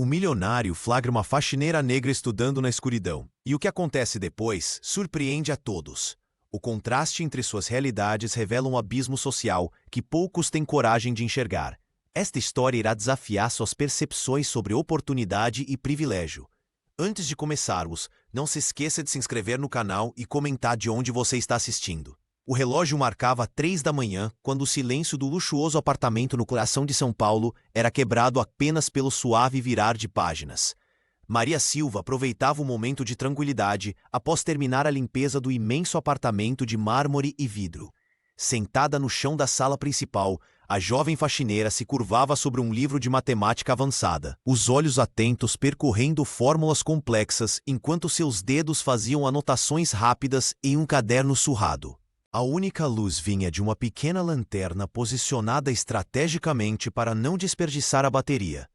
O milionário flagra uma faxineira negra estudando na escuridão, e o que acontece depois surpreende a todos. O contraste entre suas realidades revela um abismo social que poucos têm coragem de enxergar. Esta história irá desafiar suas percepções sobre oportunidade e privilégio. Antes de começarmos, não se esqueça de se inscrever no canal e comentar de onde você está assistindo. O relógio marcava 3 da manhã quando o silêncio do luxuoso apartamento no coração de São Paulo era quebrado apenas pelo suave virar de páginas. Maria Silva aproveitava o momento de tranquilidade após terminar a limpeza do imenso apartamento de mármore e vidro. Sentada no chão da sala principal, a jovem faxineira se curvava sobre um livro de matemática avançada, os olhos atentos percorrendo fórmulas complexas enquanto seus dedos faziam anotações rápidas em um caderno surrado. A única luz vinha de uma pequena lanterna posicionada estrategicamente para não desperdiçar a bateria.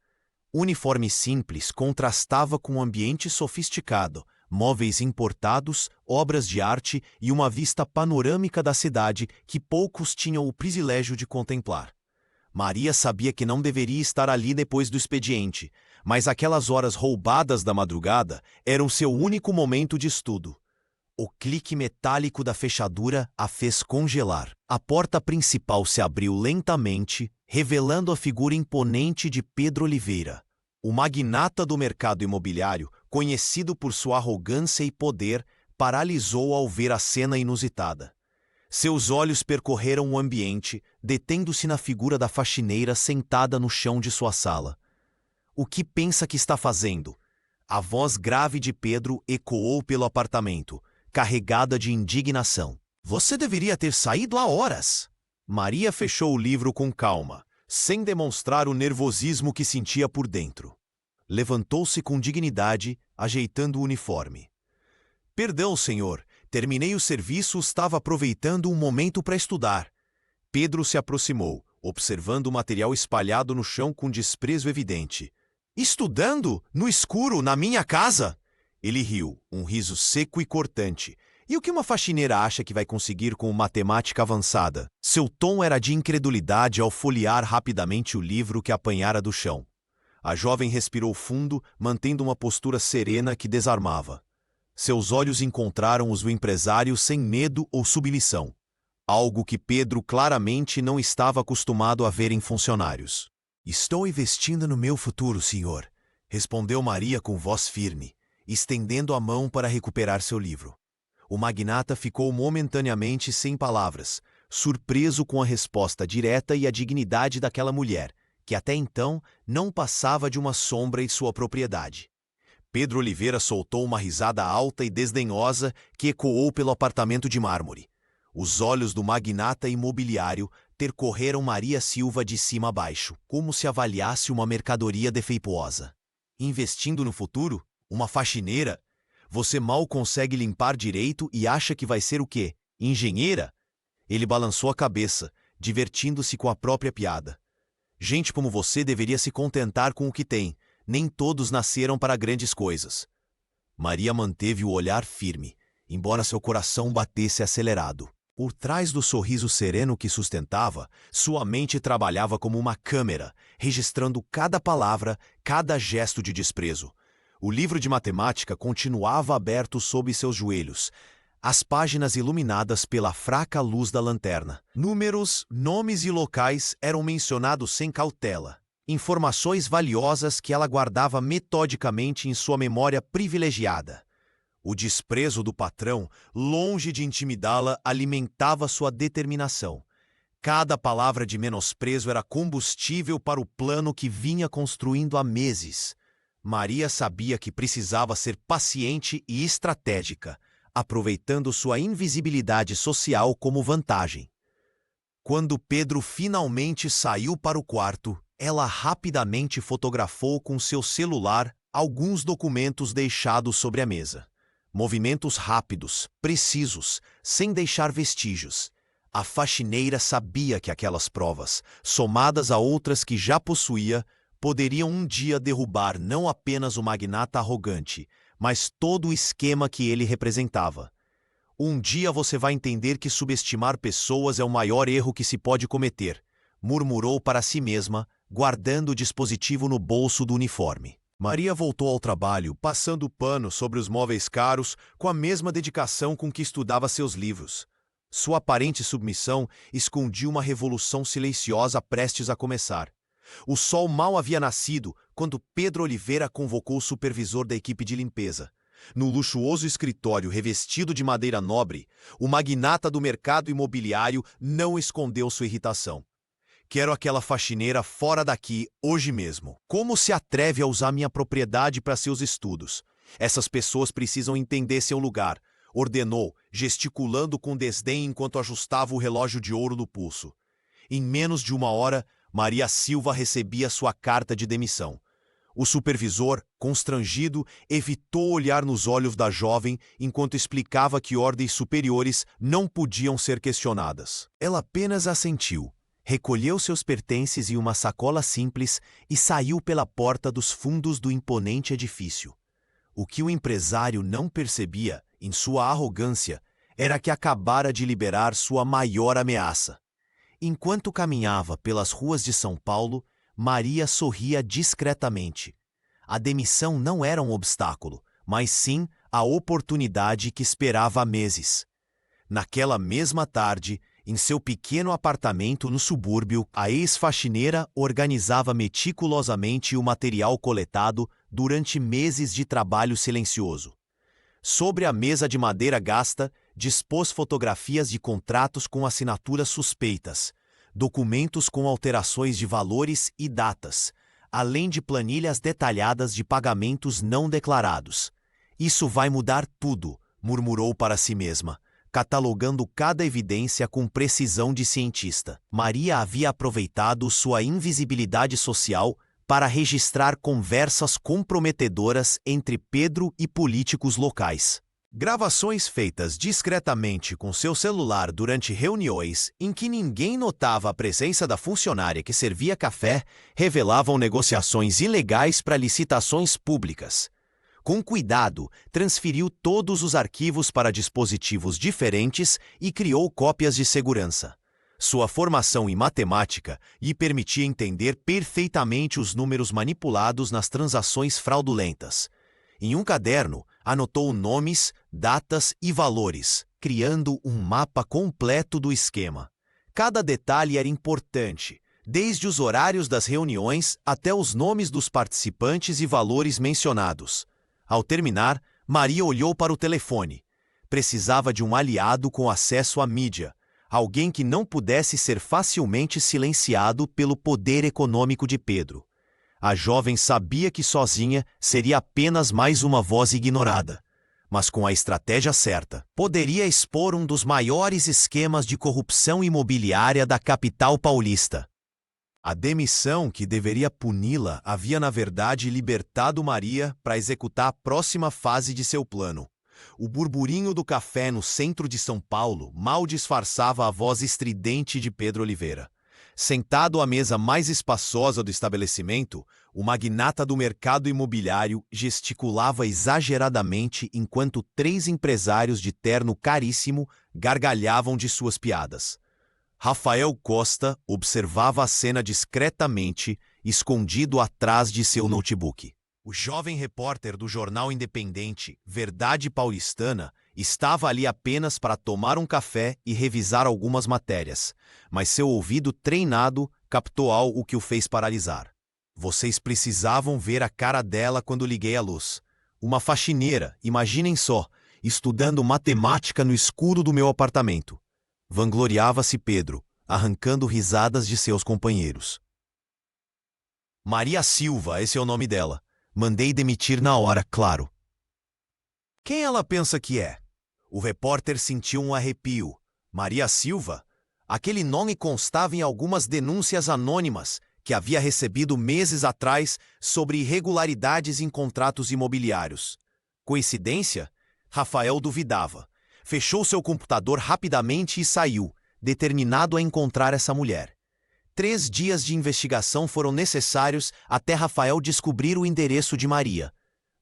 O uniforme simples contrastava com um ambiente sofisticado, móveis importados, obras de arte e uma vista panorâmica da cidade que poucos tinham o privilégio de contemplar. Maria sabia que não deveria estar ali depois do expediente, mas aquelas horas roubadas da madrugada eram seu único momento de estudo. O clique metálico da fechadura a fez congelar. A porta principal se abriu lentamente, revelando a figura imponente de Pedro Oliveira. O magnata do mercado imobiliário, conhecido por sua arrogância e poder, paralisou ao ver a cena inusitada. Seus olhos percorreram o ambiente, detendo-se na figura da faxineira sentada no chão de sua sala. "O que pensa que está fazendo?" A voz grave de Pedro ecoou pelo apartamento, carregada de indignação. "Você deveria ter saído há horas." Maria fechou o livro com calma, sem demonstrar o nervosismo que sentia por dentro. Levantou-se com dignidade, ajeitando o uniforme. "Perdão, senhor. Terminei o serviço, estava aproveitando um momento para estudar." Pedro se aproximou, observando o material espalhado no chão com desprezo evidente. "Estudando? No escuro, na minha casa?" Ele riu, um riso seco e cortante. "E o que uma faxineira acha que vai conseguir com matemática avançada?" Seu tom era de incredulidade ao folhear rapidamente o livro que apanhara do chão. A jovem respirou fundo, mantendo uma postura serena que desarmava. Seus olhos encontraram os do empresário sem medo ou submissão, algo que Pedro claramente não estava acostumado a ver em funcionários. "Estou investindo no meu futuro, senhor", respondeu Maria com voz firme, estendendo a mão para recuperar seu livro. O magnata ficou momentaneamente sem palavras, surpreso com a resposta direta e a dignidade daquela mulher, que até então não passava de uma sombra em sua propriedade. Pedro Oliveira soltou uma risada alta e desdenhosa que ecoou pelo apartamento de mármore. Os olhos do magnata imobiliário percorreram Maria Silva de cima a baixo, como se avaliasse uma mercadoria defeituosa. "Investindo no futuro? Uma faxineira? Você mal consegue limpar direito e acha que vai ser o quê? Engenheira?" Ele balançou a cabeça, divertindo-se com a própria piada. "Gente como você deveria se contentar com o que tem. Nem todos nasceram para grandes coisas." Maria manteve o olhar firme, embora seu coração batesse acelerado. Por trás do sorriso sereno que sustentava, sua mente trabalhava como uma câmera, registrando cada palavra, cada gesto de desprezo. O livro de matemática continuava aberto sob seus joelhos, as páginas iluminadas pela fraca luz da lanterna. Números, nomes e locais eram mencionados sem cautela. Informações valiosas que ela guardava metodicamente em sua memória privilegiada. O desprezo do patrão, longe de intimidá-la, alimentava sua determinação. Cada palavra de menosprezo era combustível para o plano que vinha construindo há meses. Maria sabia que precisava ser paciente e estratégica, aproveitando sua invisibilidade social como vantagem. Quando Pedro finalmente saiu para o quarto, ela rapidamente fotografou com seu celular alguns documentos deixados sobre a mesa. Movimentos rápidos, precisos, sem deixar vestígios. A faxineira sabia que aquelas provas, somadas a outras que já possuía, poderiam um dia derrubar não apenas o magnata arrogante, mas todo o esquema que ele representava. "Um dia você vai entender que subestimar pessoas é o maior erro que se pode cometer", murmurou para si mesma, guardando o dispositivo no bolso do uniforme. Maria voltou ao trabalho, passando pano sobre os móveis caros com a mesma dedicação com que estudava seus livros. Sua aparente submissão escondia uma revolução silenciosa prestes a começar. O sol mal havia nascido quando Pedro Oliveira convocou o supervisor da equipe de limpeza. No luxuoso escritório revestido de madeira nobre, o magnata do mercado imobiliário não escondeu sua irritação. Quero aquela faxineira fora daqui, hoje mesmo. Como se atreve a usar minha propriedade para seus estudos? Essas pessoas precisam entender seu lugar, ordenou, gesticulando com desdém enquanto ajustava o relógio de ouro no pulso. Em menos de uma hora, Maria Silva recebia sua carta de demissão. O supervisor, constrangido, evitou olhar nos olhos da jovem enquanto explicava que ordens superiores não podiam ser questionadas. Ela apenas assentiu, recolheu seus pertences em uma sacola simples e saiu pela porta dos fundos do imponente edifício. O que o empresário não percebia, em sua arrogância, era que acabara de liberar sua maior ameaça. Enquanto caminhava pelas ruas de São Paulo, Maria sorria discretamente. A demissão não era um obstáculo, mas sim a oportunidade que esperava há meses. Naquela mesma tarde, em seu pequeno apartamento no subúrbio, a ex-faxineira organizava meticulosamente o material coletado durante meses de trabalho silencioso. Sobre a mesa de madeira gasta, dispôs fotografias de contratos com assinaturas suspeitas, documentos com alterações de valores e datas, além de planilhas detalhadas de pagamentos não declarados. Isso vai mudar tudo, murmurou para si mesma, catalogando cada evidência com precisão de cientista. Maria havia aproveitado sua invisibilidade social para registrar conversas comprometedoras entre Pedro e políticos locais. Gravações feitas discretamente com seu celular durante reuniões em que ninguém notava a presença da funcionária que servia café revelavam negociações ilegais para licitações públicas. Com cuidado, transferiu todos os arquivos para dispositivos diferentes e criou cópias de segurança. Sua formação em matemática lhe permitia entender perfeitamente os números manipulados nas transações fraudulentas. Em um caderno, anotou nomes, datas e valores, criando um mapa completo do esquema. Cada detalhe era importante, desde os horários das reuniões até os nomes dos participantes e valores mencionados. Ao terminar, Maria olhou para o telefone. Precisava de um aliado com acesso à mídia, alguém que não pudesse ser facilmente silenciado pelo poder econômico de Pedro. A jovem sabia que sozinha seria apenas mais uma voz ignorada, mas com a estratégia certa, poderia expor um dos maiores esquemas de corrupção imobiliária da capital paulista. A demissão que deveria puni-la havia, na verdade, libertado Maria para executar a próxima fase de seu plano. O burburinho do café no centro de São Paulo mal disfarçava a voz estridente de Pedro Oliveira. Sentado à mesa mais espaçosa do estabelecimento, o magnata do mercado imobiliário gesticulava exageradamente enquanto 3 empresários de terno caríssimo gargalhavam de suas piadas. Rafael Costa observava a cena discretamente, escondido atrás de seu notebook. O jovem repórter do jornal independente Verdade Paulistana estava ali apenas para tomar um café e revisar algumas matérias, mas seu ouvido treinado captou algo que o fez paralisar. Vocês precisavam ver a cara dela quando liguei a luz. Uma faxineira, imaginem só, estudando matemática no escuro do meu apartamento. Vangloriava-se Pedro, arrancando risadas de seus companheiros. Maria Silva, esse é o nome dela. Mandei demitir na hora, claro. Quem ela pensa que é? O repórter sentiu um arrepio. Maria Silva? Aquele nome constava em algumas denúncias anônimas que havia recebido meses atrás sobre irregularidades em contratos imobiliários. Coincidência? Rafael duvidava. Fechou seu computador rapidamente e saiu, determinado a encontrar essa mulher. 3 dias de investigação foram necessários até Rafael descobrir o endereço de Maria.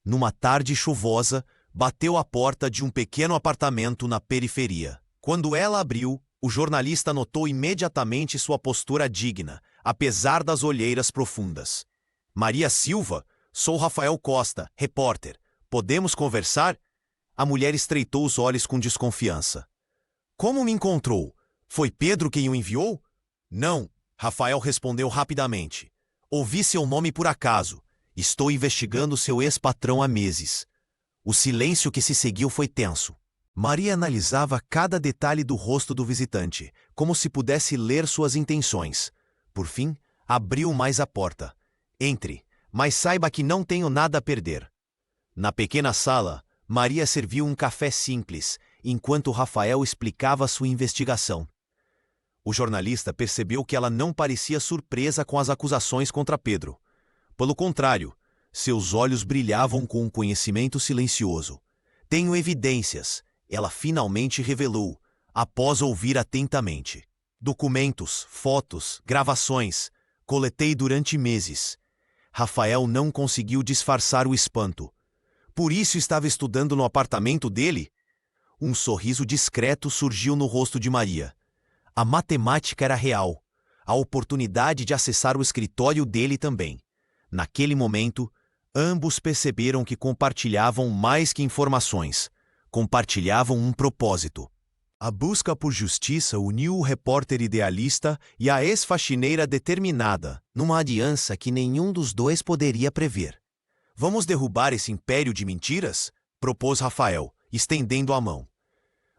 Numa tarde chuvosa, bateu à porta de um pequeno apartamento na periferia. Quando ela abriu, o jornalista notou imediatamente sua postura digna, apesar das olheiras profundas. Maria Silva? Sou Rafael Costa, repórter. Podemos conversar? A mulher estreitou os olhos com desconfiança. Como me encontrou? Foi Pedro quem o enviou? Não, Rafael respondeu rapidamente. Ouvi seu nome por acaso. Estou investigando seu ex-patrão há meses. O silêncio que se seguiu foi tenso. Maria analisava cada detalhe do rosto do visitante, como se pudesse ler suas intenções. Por fim, abriu mais a porta. Entre, mas saiba que não tenho nada a perder. Na pequena sala, Maria serviu um café simples, enquanto Rafael explicava sua investigação. O jornalista percebeu que ela não parecia surpresa com as acusações contra Pedro. Pelo contrário, seus olhos brilhavam com um conhecimento silencioso. Tenho evidências, ela finalmente revelou, após ouvir atentamente. Documentos, fotos, gravações. Coletei durante meses. Rafael não conseguiu disfarçar o espanto. Por isso estava estudando no apartamento dele? Um sorriso discreto surgiu no rosto de Maria. A matemática era real. A oportunidade de acessar o escritório dele também. Naquele momento, ambos perceberam que compartilhavam mais que informações. Compartilhavam um propósito. A busca por justiça uniu o repórter idealista e a ex-faxineira determinada, numa aliança que nenhum dos dois poderia prever. Vamos derrubar esse império de mentiras? Propôs Rafael, estendendo a mão.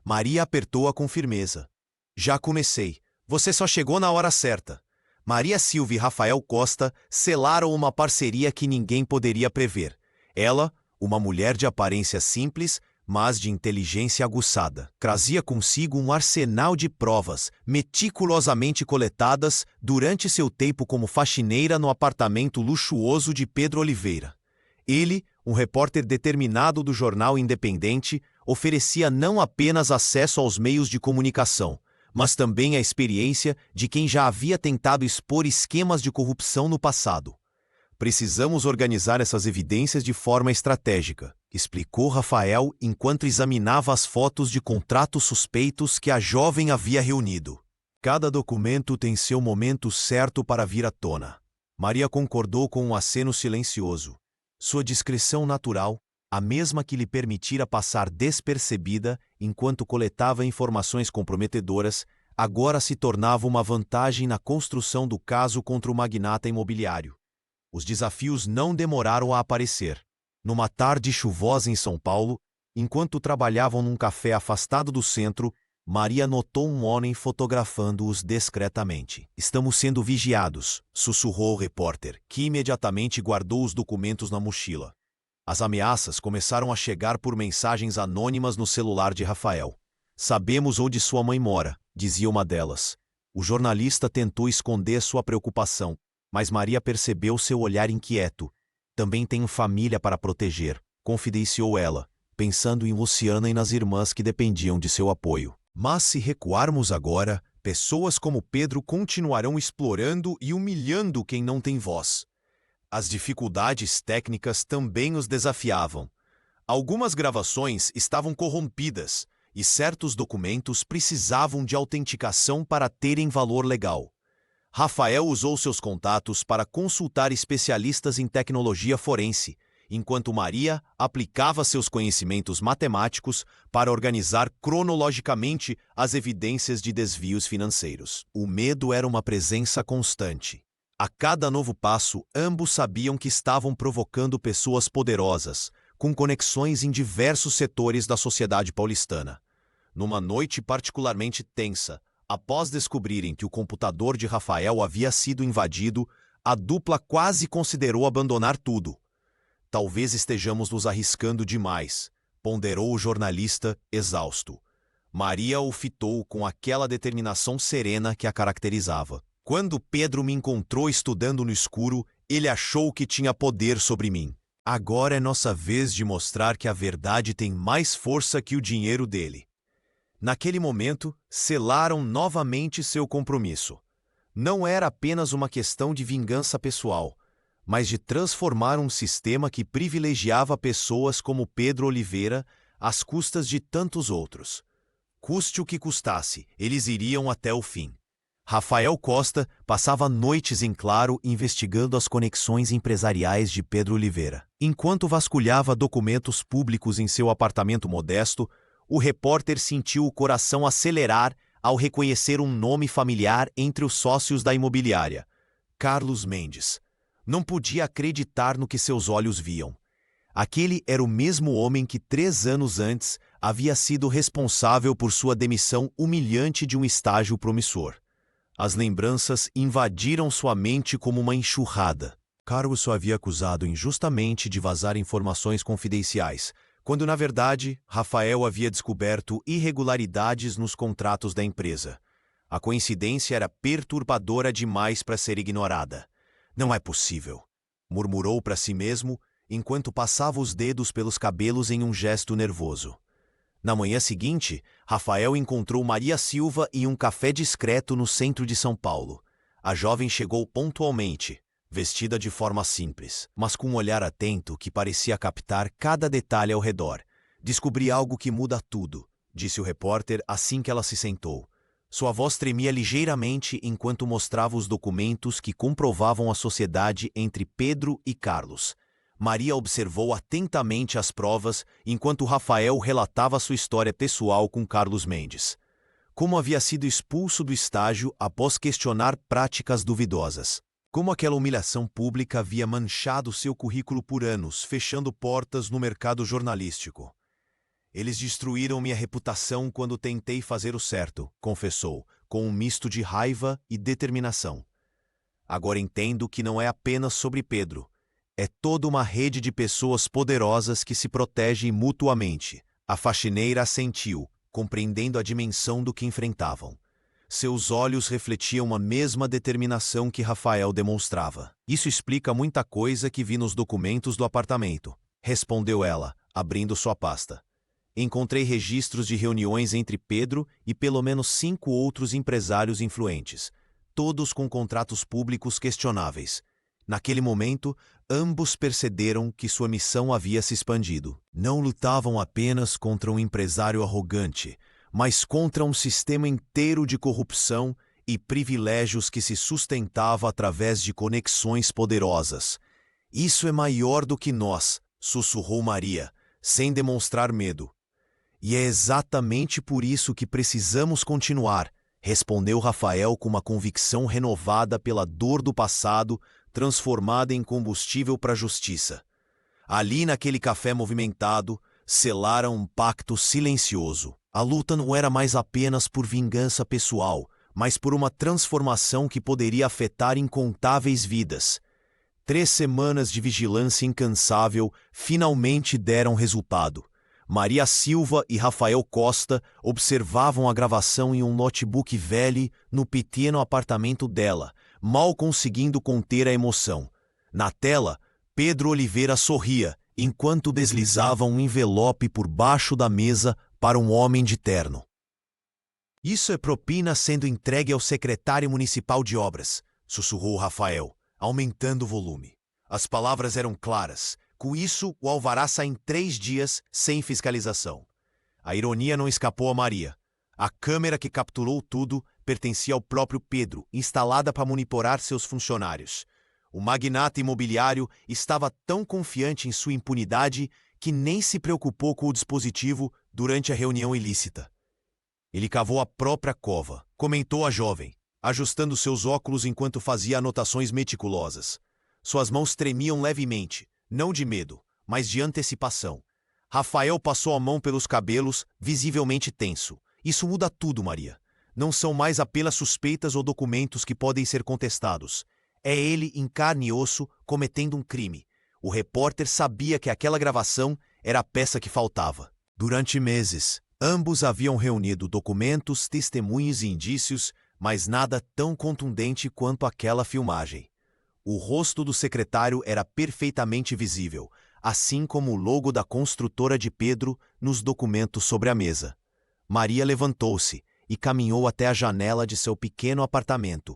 Maria apertou-a com firmeza. Já comecei. Você só chegou na hora certa. Maria Silva e Rafael Costa selaram uma parceria que ninguém poderia prever. Ela, uma mulher de aparência simples, mas de inteligência aguçada, trazia consigo um arsenal de provas meticulosamente coletadas durante seu tempo como faxineira no apartamento luxuoso de Pedro Oliveira. Ele, um repórter determinado do jornal independente, oferecia não apenas acesso aos meios de comunicação, mas também a experiência de quem já havia tentado expor esquemas de corrupção no passado. Precisamos organizar essas evidências de forma estratégica, explicou Rafael enquanto examinava as fotos de contratos suspeitos que a jovem havia reunido. Cada documento tem seu momento certo para vir à tona. Maria concordou com um aceno silencioso. Sua discrição natural, a mesma que lhe permitira passar despercebida enquanto coletava informações comprometedoras, agora se tornava uma vantagem na construção do caso contra o magnata imobiliário. Os desafios não demoraram a aparecer. Numa tarde chuvosa em São Paulo, enquanto trabalhavam num café afastado do centro, Maria notou um homem fotografando-os discretamente. Estamos sendo vigiados, sussurrou o repórter, que imediatamente guardou os documentos na mochila. As ameaças começaram a chegar por mensagens anônimas no celular de Rafael. Sabemos onde sua mãe mora, dizia uma delas. O jornalista tentou esconder sua preocupação, mas Maria percebeu seu olhar inquieto. Também tenho família para proteger, confidenciou ela, pensando em Luciana e nas irmãs que dependiam de seu apoio. Mas se recuarmos agora, pessoas como Pedro continuarão explorando e humilhando quem não tem voz. As dificuldades técnicas também os desafiavam. Algumas gravações estavam corrompidas e certos documentos precisavam de autenticação para terem valor legal. Rafael usou seus contatos para consultar especialistas em tecnologia forense, enquanto Maria aplicava seus conhecimentos matemáticos para organizar cronologicamente as evidências de desvios financeiros. O medo era uma presença constante. A cada novo passo, ambos sabiam que estavam provocando pessoas poderosas, com conexões em diversos setores da sociedade paulistana. Numa noite particularmente tensa, após descobrirem que o computador de Rafael havia sido invadido, a dupla quase considerou abandonar tudo. Talvez estejamos nos arriscando demais, ponderou o jornalista, exausto. Maria o fitou com aquela determinação serena que a caracterizava. Quando Pedro me encontrou estudando no escuro, ele achou que tinha poder sobre mim. Agora é nossa vez de mostrar que a verdade tem mais força que o dinheiro dele. Naquele momento, selaram novamente seu compromisso. Não era apenas uma questão de vingança pessoal, mas de transformar um sistema que privilegiava pessoas como Pedro Oliveira às custas de tantos outros. Custe o que custasse, eles iriam até o fim. Rafael Costa passava noites em claro investigando as conexões empresariais de Pedro Oliveira. Enquanto vasculhava documentos públicos em seu apartamento modesto, o repórter sentiu o coração acelerar ao reconhecer um nome familiar entre os sócios da imobiliária: Carlos Mendes. Não podia acreditar no que seus olhos viam. Aquele era o mesmo homem que 3 anos antes havia sido responsável por sua demissão humilhante de um estágio promissor. As lembranças invadiram sua mente como uma enxurrada. Carlos o havia acusado injustamente de vazar informações confidenciais, quando na verdade Rafael havia descoberto irregularidades nos contratos da empresa. A coincidência era perturbadora demais para ser ignorada. Não é possível, murmurou para si mesmo, enquanto passava os dedos pelos cabelos em um gesto nervoso. Na manhã seguinte, Rafael encontrou Maria Silva em um café discreto no centro de São Paulo. A jovem chegou pontualmente, vestida de forma simples, mas com um olhar atento que parecia captar cada detalhe ao redor. Descobri algo que muda tudo, disse o repórter assim que ela se sentou. Sua voz tremia ligeiramente enquanto mostrava os documentos que comprovavam a sociedade entre Pedro e Carlos. Maria observou atentamente as provas enquanto Rafael relatava sua história pessoal com Carlos Mendes. Como havia sido expulso do estágio após questionar práticas duvidosas. Como aquela humilhação pública havia manchado seu currículo por anos, fechando portas no mercado jornalístico. Eles destruíram minha reputação quando tentei fazer o certo, confessou, com um misto de raiva e determinação. Agora entendo que não é apenas sobre Pedro. É toda uma rede de pessoas poderosas que se protegem mutuamente. A faxineira assentiu, compreendendo a dimensão do que enfrentavam. Seus olhos refletiam a mesma determinação que Rafael demonstrava. Isso explica muita coisa que vi nos documentos do apartamento, respondeu ela, abrindo sua pasta. Encontrei registros de reuniões entre Pedro e pelo menos 5 outros empresários influentes, todos com contratos públicos questionáveis. Naquele momento, ambos perceberam que sua missão havia se expandido. Não lutavam apenas contra um empresário arrogante, mas contra um sistema inteiro de corrupção e privilégios que se sustentava através de conexões poderosas. Isso é maior do que nós, sussurrou Maria, sem demonstrar medo. E é exatamente por isso que precisamos continuar, respondeu Rafael com uma convicção renovada pela dor do passado, transformada em combustível para a justiça. Ali naquele café movimentado, selaram um pacto silencioso. A luta não era mais apenas por vingança pessoal, mas por uma transformação que poderia afetar incontáveis vidas. 3 semanas de vigilância incansável finalmente deram resultado. Maria Silva e Rafael Costa observavam a gravação em um notebook velho no pequeno apartamento dela, mal conseguindo conter a emoção. Na tela, Pedro Oliveira sorria, enquanto deslizava um envelope por baixo da mesa para um homem de terno. Isso é propina sendo entregue ao secretário municipal de obras, sussurrou Rafael, aumentando o volume. As palavras eram claras. Com isso, o alvará sai em 3 dias sem fiscalização. A ironia não escapou a Maria. A câmera que capturou tudo pertencia ao próprio Pedro, instalada para monitorar seus funcionários. O magnata imobiliário estava tão confiante em sua impunidade que nem se preocupou com o dispositivo durante a reunião ilícita. Ele cavou a própria cova, comentou a jovem, ajustando seus óculos enquanto fazia anotações meticulosas. Suas mãos tremiam levemente, não de medo, mas de antecipação. Rafael passou a mão pelos cabelos, visivelmente tenso. Isso muda tudo, Maria. Não são mais apenas suspeitas ou documentos que podem ser contestados. É ele em carne e osso cometendo um crime. O repórter sabia que aquela gravação era a peça que faltava. Durante meses, ambos haviam reunido documentos, testemunhos e indícios, mas nada tão contundente quanto aquela filmagem. O rosto do secretário era perfeitamente visível, assim como o logo da construtora de Pedro nos documentos sobre a mesa. Maria levantou-se e caminhou até a janela de seu pequeno apartamento.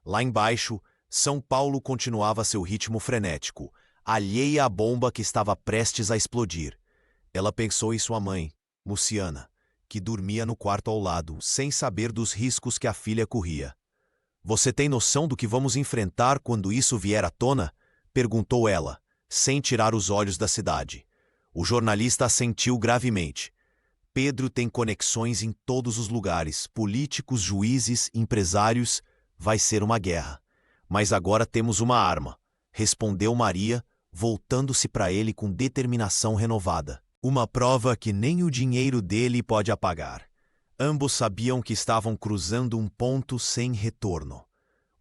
Lá embaixo, São Paulo continuava seu ritmo frenético, alheia à bomba que estava prestes a explodir. Ela pensou em sua mãe, Luciana, que dormia no quarto ao lado, sem saber dos riscos que a filha corria. Você tem noção do que vamos enfrentar quando isso vier à tona? Perguntou ela, sem tirar os olhos da cidade. O jornalista assentiu gravemente. Pedro tem conexões em todos os lugares, políticos, juízes, empresários. Vai ser uma guerra. Mas agora temos uma arma, respondeu Maria, voltando-se para ele com determinação renovada. Uma prova que nem o dinheiro dele pode apagar. Ambos sabiam que estavam cruzando um ponto sem retorno.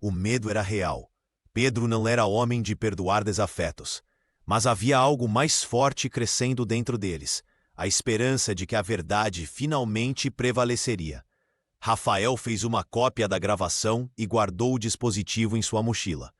O medo era real. Pedro não era homem de perdoar desafetos. Mas havia algo mais forte crescendo dentro deles, a esperança de que a verdade finalmente prevaleceria. Rafael fez uma cópia da gravação e guardou o dispositivo em sua mochila.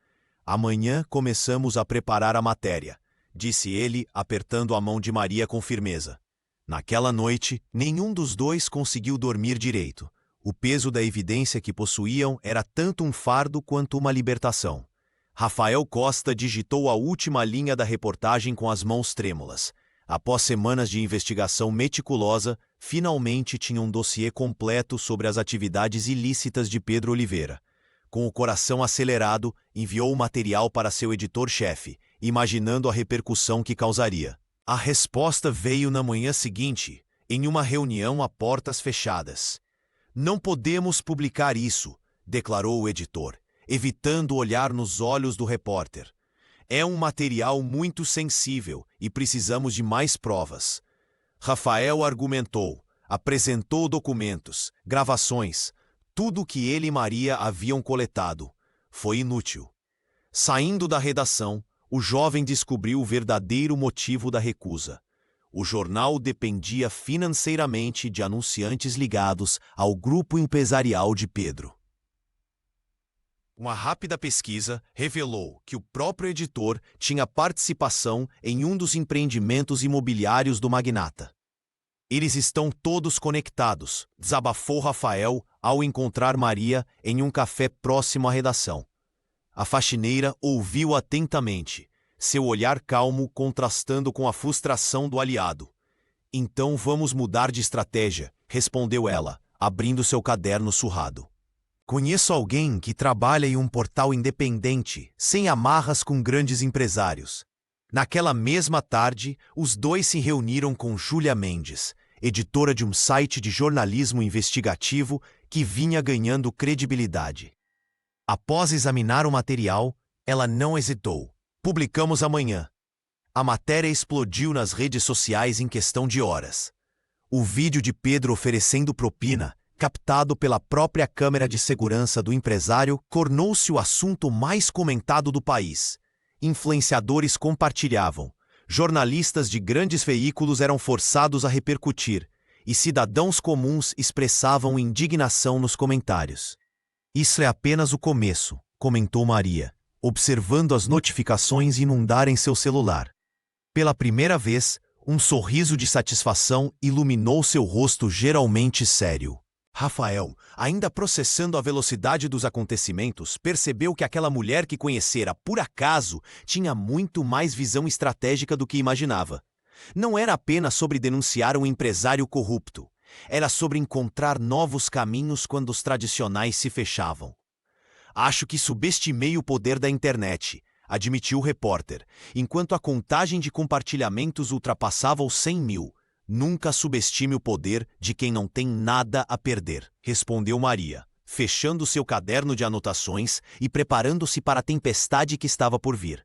Amanhã começamos a preparar a matéria, disse ele, apertando a mão de Maria com firmeza. Naquela noite, nenhum dos dois conseguiu dormir direito. O peso da evidência que possuíam era tanto um fardo quanto uma libertação. Rafael Costa digitou a última linha da reportagem com as mãos trêmulas. Após semanas de investigação meticulosa, finalmente tinha um dossiê completo sobre as atividades ilícitas de Pedro Oliveira. Com o coração acelerado, enviou o material para seu editor-chefe, imaginando a repercussão que causaria. A resposta veio na manhã seguinte, em uma reunião a portas fechadas. Não podemos publicar isso, declarou o editor, evitando olhar nos olhos do repórter. É um material muito sensível e precisamos de mais provas. Rafael argumentou, apresentou documentos, gravações, tudo o que ele e Maria haviam coletado. Foi inútil. Saindo da redação, o jovem descobriu o verdadeiro motivo da recusa. O jornal dependia financeiramente de anunciantes ligados ao grupo empresarial de Pedro. Uma rápida pesquisa revelou que o próprio editor tinha participação em um dos empreendimentos imobiliários do magnata. Eles estão todos conectados, desabafou Rafael ao encontrar Maria em um café próximo à redação. A faxineira ouviu atentamente, seu olhar calmo contrastando com a frustração do aliado. Então vamos mudar de estratégia, respondeu ela, abrindo seu caderno surrado. Conheço alguém que trabalha em um portal independente, sem amarras com grandes empresários. Naquela mesma tarde, os dois se reuniram com Júlia Mendes, editora de um site de jornalismo investigativo que vinha ganhando credibilidade. Após examinar o material, ela não hesitou. Publicamos amanhã. A matéria explodiu nas redes sociais em questão de horas. O vídeo de Pedro oferecendo propina, captado pela própria câmera de segurança do empresário, tornou-se o assunto mais comentado do país. Influenciadores compartilhavam, jornalistas de grandes veículos eram forçados a repercutir, e cidadãos comuns expressavam indignação nos comentários. Isso é apenas o começo, comentou Maria, observando as notificações inundarem seu celular. Pela primeira vez, um sorriso de satisfação iluminou seu rosto geralmente sério. Rafael, ainda processando a velocidade dos acontecimentos, percebeu que aquela mulher que conhecera por acaso tinha muito mais visão estratégica do que imaginava. Não era apenas sobre denunciar um empresário corrupto. Era sobre encontrar novos caminhos quando os tradicionais se fechavam. Acho que subestimei o poder da internet, admitiu o repórter, enquanto a contagem de compartilhamentos ultrapassava os 100 mil. Nunca subestime o poder de quem não tem nada a perder, respondeu Maria, fechando seu caderno de anotações e preparando-se para a tempestade que estava por vir.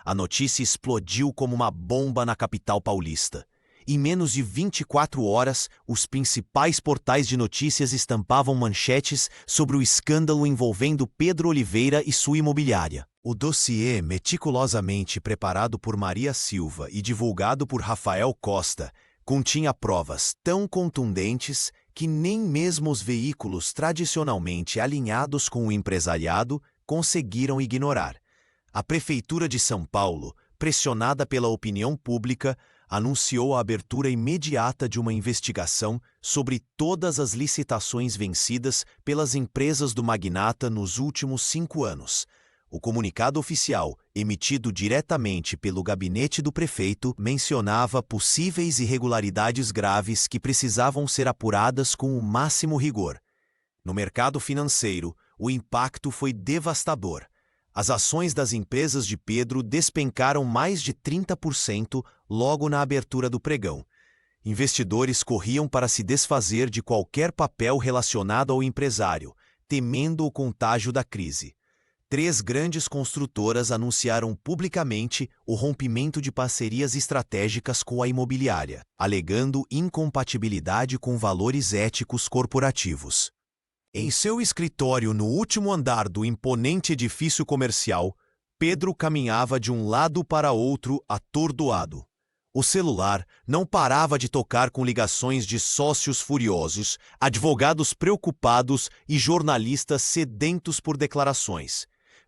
A notícia explodiu como uma bomba na capital paulista. Em menos de 24 horas, os principais portais de notícias estampavam manchetes sobre o escândalo envolvendo Pedro Oliveira e sua imobiliária. O dossiê, meticulosamente preparado por Maria Silva e divulgado por Rafael Costa, continha provas tão contundentes que nem mesmo os veículos tradicionalmente alinhados com o empresariado conseguiram ignorar. A Prefeitura de São Paulo, pressionada pela opinião pública, anunciou a abertura imediata de uma investigação sobre todas as licitações vencidas pelas empresas do magnata nos últimos 5 anos. O comunicado oficial, emitido diretamente pelo gabinete do prefeito, mencionava possíveis irregularidades graves que precisavam ser apuradas com o máximo rigor. No mercado financeiro, O impacto foi devastador. As ações das empresas de Pedro despencaram mais de 30% logo na abertura do pregão. Investidores corriam para se desfazer de qualquer papel relacionado ao empresário, temendo o contágio da crise. 3 grandes construtoras anunciaram publicamente o rompimento de parcerias estratégicas com a imobiliária, alegando incompatibilidade com valores éticos corporativos. Em seu escritório no último andar do imponente edifício comercial, Pedro caminhava de um lado para outro atordoado. O celular não parava de tocar com ligações de sócios furiosos, advogados preocupados e jornalistas sedentos por declarações.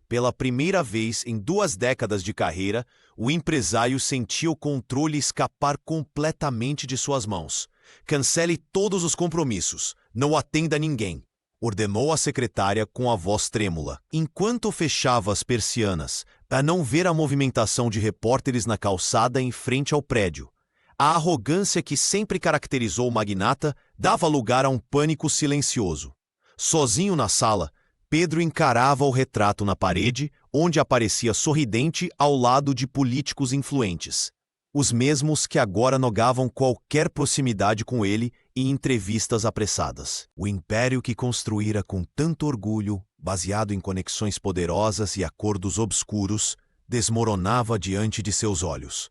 Pela primeira vez em 2 décadas de carreira, o empresário sentia o controle escapar completamente de suas mãos. Cancele todos os compromissos, não atenda ninguém, ordenou a secretária com a voz trêmula, enquanto fechava as persianas, para não ver a movimentação de repórteres na calçada em frente ao prédio. A arrogância que sempre caracterizou o magnata dava lugar a um pânico silencioso. Sozinho na sala, Pedro encarava o retrato na parede, onde aparecia sorridente ao lado de políticos influentes. Os mesmos que agora negavam qualquer proximidade com ele em entrevistas apressadas. O império que construíra com tanto orgulho, baseado em conexões poderosas e acordos obscuros, desmoronava diante de seus olhos.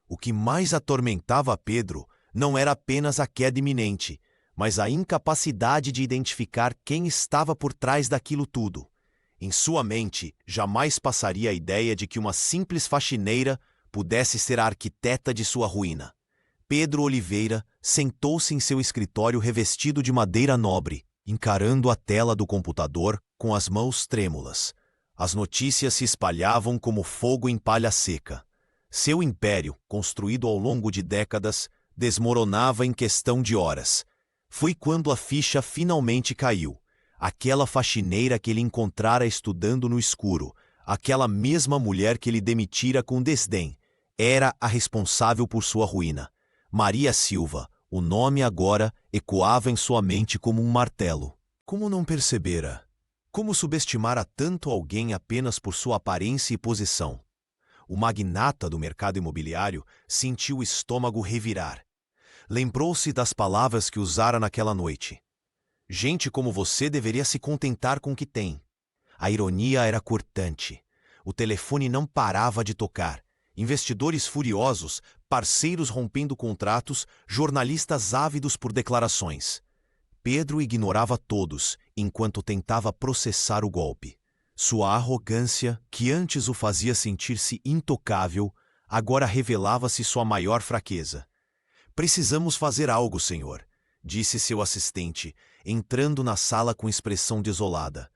O que mais atormentava Pedro não era apenas a queda iminente, mas a incapacidade de identificar quem estava por trás daquilo tudo. Em sua mente, jamais passaria a ideia de que uma simples faxineira pudesse ser a arquiteta de sua ruína. Pedro Oliveira sentou-se em seu escritório revestido de madeira nobre, encarando a tela do computador com as mãos trêmulas. As notícias se espalhavam como fogo em palha seca. Seu império, construído ao longo de décadas, desmoronava em questão de horas. Foi quando a ficha finalmente caiu. Aquela faxineira que ele encontrara estudando no escuro, aquela mesma mulher que ele demitira com desdém, era a responsável por sua ruína. Maria Silva, o nome agora ecoava em sua mente como um martelo. Como não percebera? Como subestimara tanto alguém apenas por sua aparência e posição? O magnata do mercado imobiliário sentiu o estômago revirar. Lembrou-se das palavras que usara naquela noite. Gente como você deveria se contentar com o que tem. A ironia era cortante. O telefone não parava de tocar. Investidores furiosos, parceiros rompendo contratos, jornalistas ávidos por declarações. Pedro ignorava todos, enquanto tentava processar o golpe. Sua arrogância, que antes o fazia sentir-se intocável, agora revelava-se sua maior fraqueza. Precisamos fazer algo, senhor, disse seu assistente, entrando na sala com expressão desolada.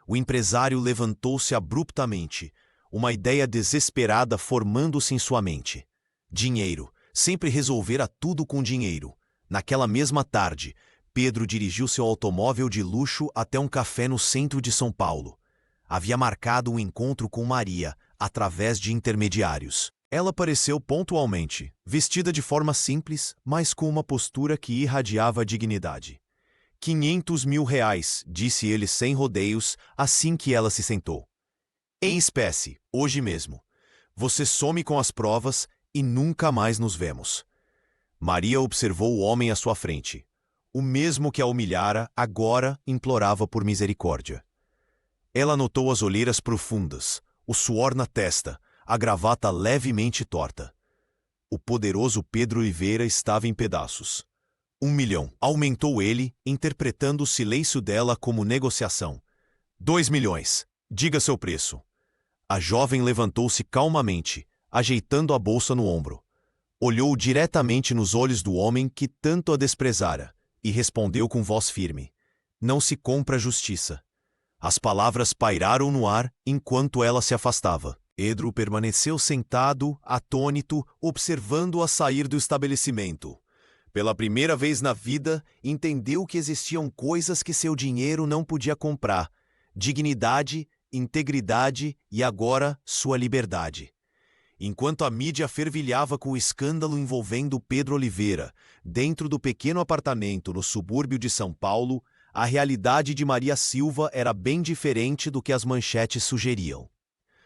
O empresário levantou-se abruptamente, uma ideia desesperada formando-se em sua mente. Dinheiro. Sempre resolvera tudo com dinheiro. Naquela mesma tarde, Pedro dirigiu seu automóvel de luxo até um café no centro de São Paulo. Havia marcado um encontro com Maria, através de intermediários. Ela apareceu pontualmente, vestida de forma simples, mas com uma postura que irradiava dignidade. R$ 500.000, disse ele sem rodeios, assim que ela se sentou. Em espécie, hoje mesmo. Você some com as provas e nunca mais nos vemos. Maria observou o homem à sua frente. O mesmo que a humilhara, agora implorava por misericórdia. Ela notou as olheiras profundas, o suor na testa, a gravata levemente torta. O poderoso Pedro Oliveira estava em pedaços. 1 milhão, aumentou ele, interpretando o silêncio dela como negociação. 2 milhões, diga seu preço. A jovem levantou-se calmamente, ajeitando a bolsa no ombro. Olhou diretamente nos olhos do homem que tanto a desprezara, e respondeu com voz firme. Não se compra justiça. As palavras pairaram no ar enquanto ela se afastava. Pedro permaneceu sentado, atônito, observando-a sair do estabelecimento. Pela primeira vez na vida, entendeu que existiam coisas que seu dinheiro não podia comprar: dignidade, integridade e agora sua liberdade. Enquanto a mídia fervilhava com o escândalo envolvendo Pedro Oliveira, dentro do pequeno apartamento no subúrbio de São Paulo, A realidade de Maria Silva era bem diferente do que as manchetes sugeriam.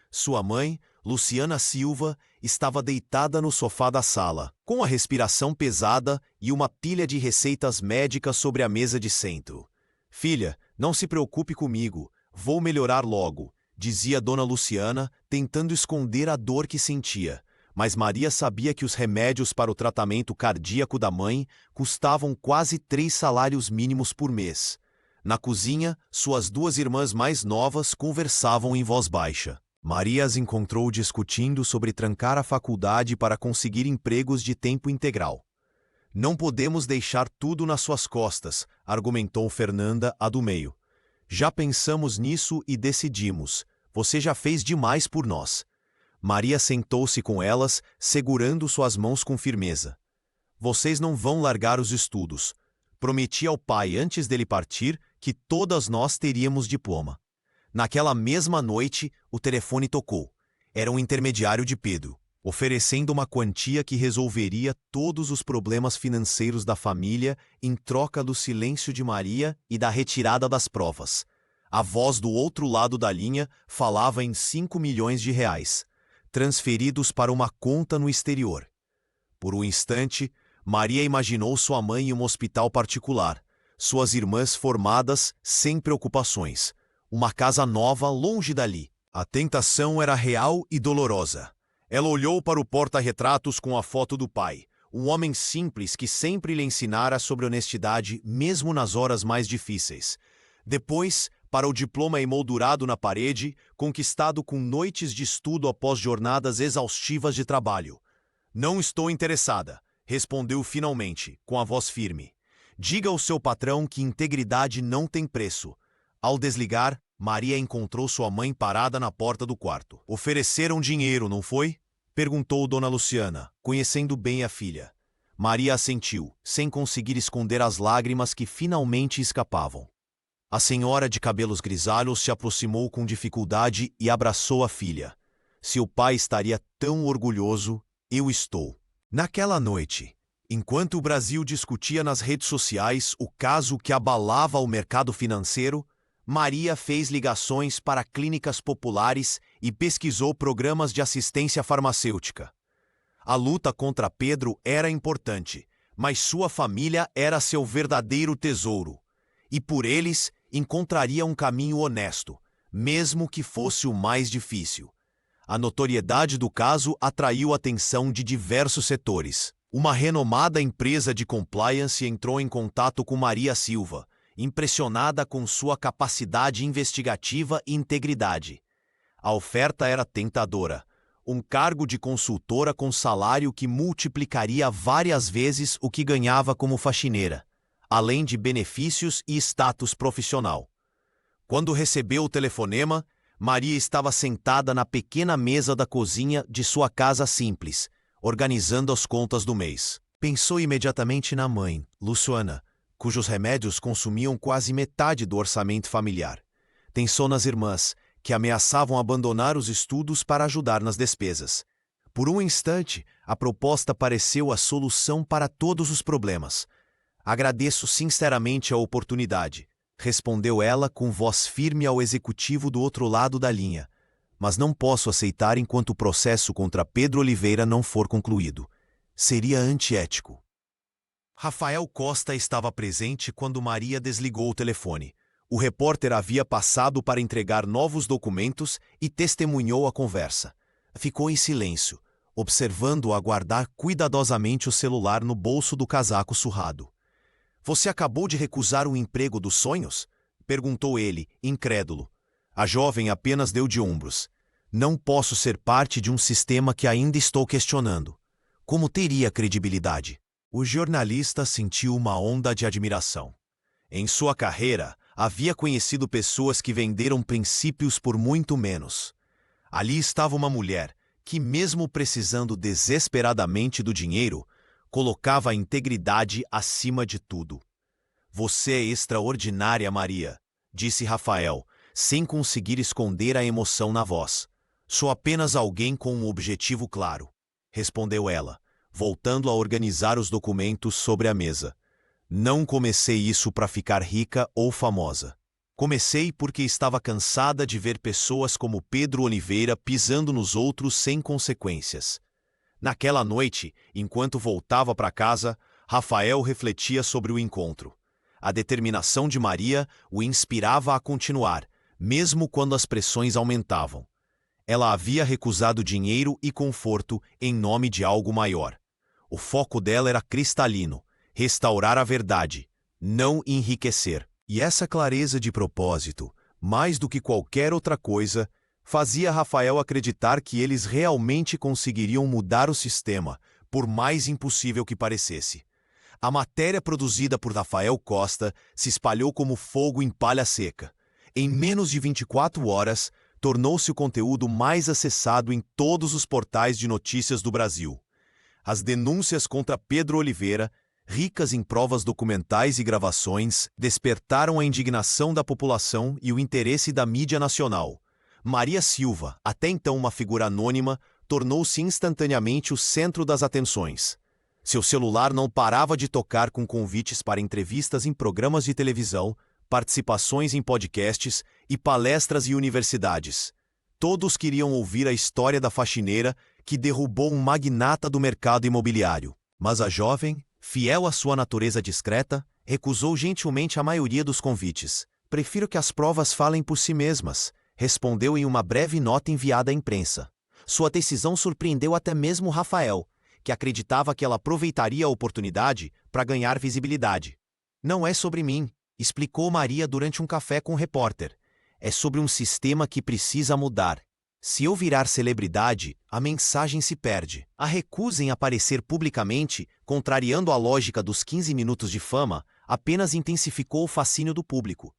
Sua mãe, Luciana Silva, estava deitada no sofá da sala, com a respiração pesada e uma pilha de receitas médicas sobre a mesa de centro. "Filha, não se preocupe comigo, vou melhorar logo", dizia Dona Luciana, tentando esconder a dor que sentia. Mas Maria sabia que os remédios para o tratamento cardíaco da mãe custavam quase 3 salários mínimos por mês. Na cozinha, suas 2 irmãs mais novas conversavam em voz baixa. Maria as encontrou discutindo sobre trancar a faculdade para conseguir empregos de tempo integral. "Não podemos deixar tudo nas suas costas", argumentou Fernanda, a do meio. "Já pensamos nisso e decidimos. Você já fez demais por nós." Maria sentou-se com elas, segurando suas mãos com firmeza. "Vocês não vão largar os estudos. Prometi ao pai antes dele partir que todas nós teríamos diploma." Naquela mesma noite, o telefone tocou. Era um intermediário de Pedro, oferecendo uma quantia que resolveria todos os problemas financeiros da família em troca do silêncio de Maria e da retirada das provas. A voz do outro lado da linha falava em 5 milhões de reais, transferidos para uma conta no exterior. Por um instante, Maria imaginou sua mãe em um hospital particular, suas irmãs formadas sem preocupações, uma casa nova longe dali. A tentação era real e dolorosa. Ela olhou para o porta-retratos com a foto do pai, um homem simples que sempre lhe ensinara sobre honestidade mesmo nas horas mais difíceis. Depois, para o diploma emoldurado na parede, conquistado com noites de estudo após jornadas exaustivas de trabalho. "Não estou interessada", respondeu finalmente, com a voz firme. "Diga ao seu patrão que integridade não tem preço." Ao desligar, Maria encontrou sua mãe parada na porta do quarto. "Ofereceram dinheiro, não foi?" perguntou Dona Luciana, conhecendo bem a filha. Maria assentiu, sem conseguir esconder as lágrimas que finalmente escapavam. A senhora de cabelos grisalhos se aproximou com dificuldade e abraçou a filha. "Seu pai estaria tão orgulhoso, eu estou." Naquela noite, enquanto o Brasil discutia nas redes sociais o caso que abalava o mercado financeiro, Maria fez ligações para clínicas populares e pesquisou programas de assistência farmacêutica. A luta contra Pedro era importante, mas sua família era seu verdadeiro tesouro. E por eles encontraria um caminho honesto, mesmo que fosse o mais difícil. A notoriedade do caso atraiu a atenção de diversos setores. Uma renomada empresa de compliance entrou em contato com Maria Silva, impressionada com sua capacidade investigativa e integridade. A oferta era tentadora. Um cargo de consultora com salário que multiplicaria várias vezes o que ganhava como faxineira, além de benefícios e status profissional. Quando recebeu o telefonema, Maria estava sentada na pequena mesa da cozinha de sua casa simples, organizando as contas do mês. Pensou imediatamente na mãe, Luciana, cujos remédios consumiam quase metade do orçamento familiar. Pensou nas irmãs, que ameaçavam abandonar os estudos para ajudar nas despesas. Por um instante, a proposta pareceu a solução para todos os problemas. "Agradeço sinceramente a oportunidade", respondeu ela com voz firme ao executivo do outro lado da linha. "Mas não posso aceitar enquanto o processo contra Pedro Oliveira não for concluído. Seria antiético." Rafael Costa estava presente quando Maria desligou o telefone. O repórter havia passado para entregar novos documentos e testemunhou a conversa. Ficou em silêncio, observando-a guardar cuidadosamente o celular no bolso do casaco surrado. "Você acabou de recusar o emprego dos sonhos?" perguntou ele, incrédulo. A jovem apenas deu de ombros. "Não posso ser parte de um sistema que ainda estou questionando. Como teria credibilidade?" O jornalista sentiu uma onda de admiração. Em sua carreira, havia conhecido pessoas que venderam princípios por muito menos. Ali estava uma mulher que, mesmo precisando desesperadamente do dinheiro, colocava a integridade acima de tudo. "Você é extraordinária, Maria", disse Rafael, sem conseguir esconder a emoção na voz. "Sou apenas alguém com um objetivo claro", respondeu ela, voltando a organizar os documentos sobre a mesa. Não comecei isso para ficar rica ou famosa. Comecei porque estava cansada de ver pessoas como Pedro Oliveira pisando nos outros sem consequências. Naquela noite, enquanto voltava para casa, Rafael refletia sobre o encontro. A determinação de Maria o inspirava a continuar, mesmo quando as pressões aumentavam. Ela havia recusado dinheiro e conforto em nome de algo maior. O foco dela era cristalino: restaurar a verdade, não enriquecer. E essa clareza de propósito, mais do que qualquer outra coisa, fazia Rafael acreditar que eles realmente conseguiriam mudar o sistema, por mais impossível que parecesse. A matéria produzida por Rafael Costa se espalhou como fogo em palha seca. Em menos de 24 horas, tornou-se o conteúdo mais acessado em todos os portais de notícias do Brasil. As denúncias contra Pedro Oliveira, ricas em provas documentais e gravações, despertaram a indignação da população e o interesse da mídia nacional. Maria Silva, até então uma figura anônima, tornou-se instantaneamente o centro das atenções. Seu celular não parava de tocar com convites para entrevistas em programas de televisão, participações em podcasts e palestras em universidades. Todos queriam ouvir a história da faxineira que derrubou um magnata do mercado imobiliário. Mas a jovem, fiel à sua natureza discreta, recusou gentilmente a maioria dos convites. "Prefiro que as provas falem por si mesmas", respondeu em uma breve nota enviada à imprensa. Sua decisão surpreendeu até mesmo Rafael, que acreditava que ela aproveitaria a oportunidade para ganhar visibilidade. "Não é sobre mim", explicou Maria durante um café com o repórter. "É sobre um sistema que precisa mudar. Se eu virar celebridade, a mensagem se perde." A recusa em aparecer publicamente, contrariando a lógica dos 15 minutos de fama, apenas intensificou o fascínio do público.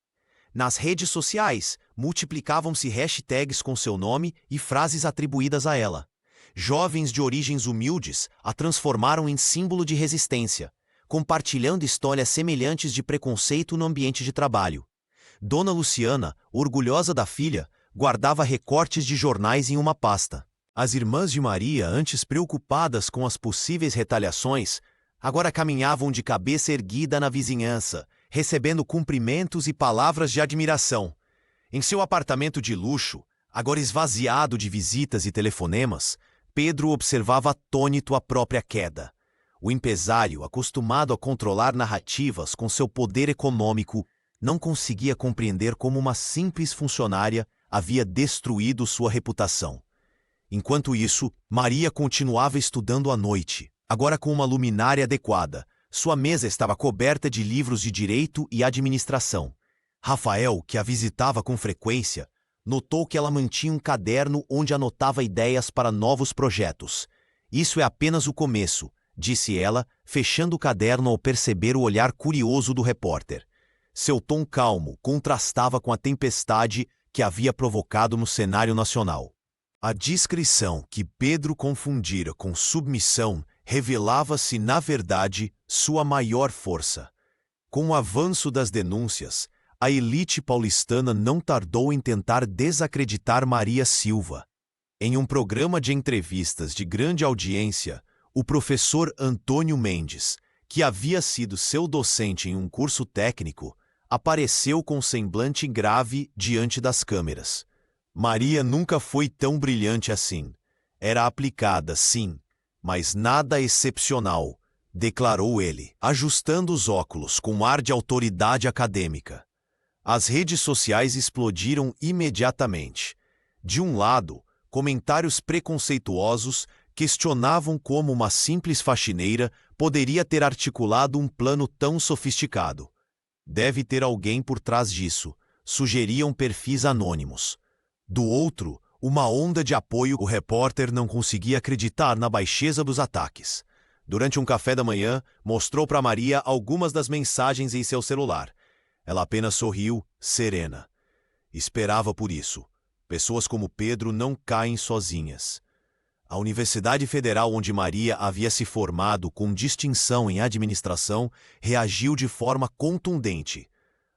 Nas redes sociais, multiplicavam-se hashtags com seu nome e frases atribuídas a ela. Jovens de origens humildes a transformaram em símbolo de resistência, compartilhando histórias semelhantes de preconceito no ambiente de trabalho. Dona Luciana, orgulhosa da filha, guardava recortes de jornais em uma pasta. As irmãs de Maria, antes preocupadas com as possíveis retaliações, agora caminhavam de cabeça erguida na vizinhança, recebendo cumprimentos e palavras de admiração. Em seu apartamento de luxo, agora esvaziado de visitas e telefonemas, Pedro observava atônito a própria queda. O empresário, acostumado a controlar narrativas com seu poder econômico, não conseguia compreender como uma simples funcionária havia destruído sua reputação. Enquanto isso, Maria continuava estudando à noite, agora com uma luminária adequada. Sua mesa estava coberta de livros de direito e administração. Rafael, que a visitava com frequência, notou que ela mantinha um caderno onde anotava ideias para novos projetos. "Isso é apenas o começo", disse ela, fechando o caderno ao perceber o olhar curioso do repórter. Seu tom calmo contrastava com a tempestade que havia provocado no cenário nacional. A discrição que Pedro confundira com submissão revelava-se, na verdade, sua maior força. Com o avanço das denúncias, a elite paulistana não tardou em tentar desacreditar Maria Silva. Em um programa de entrevistas de grande audiência, o professor Antônio Mendes, que havia sido seu docente em um curso técnico, apareceu com semblante grave diante das câmeras. Maria nunca foi tão brilhante assim. Era aplicada, sim, mas nada excepcional, declarou ele, ajustando os óculos com ar de autoridade acadêmica. As redes sociais explodiram imediatamente. De um lado, comentários preconceituosos questionavam como uma simples faxineira poderia ter articulado um plano tão sofisticado. "Deve ter alguém por trás disso", sugeriam perfis anônimos. Do outro, uma onda de apoio. O repórter não conseguia acreditar na baixeza dos ataques. Durante um café da manhã, mostrou para Maria algumas das mensagens em seu celular. Ela apenas sorriu, serena. Esperava por isso. Pessoas como Pedro não caem sozinhas. A Universidade Federal, onde Maria havia se formado com distinção em administração, reagiu de forma contundente.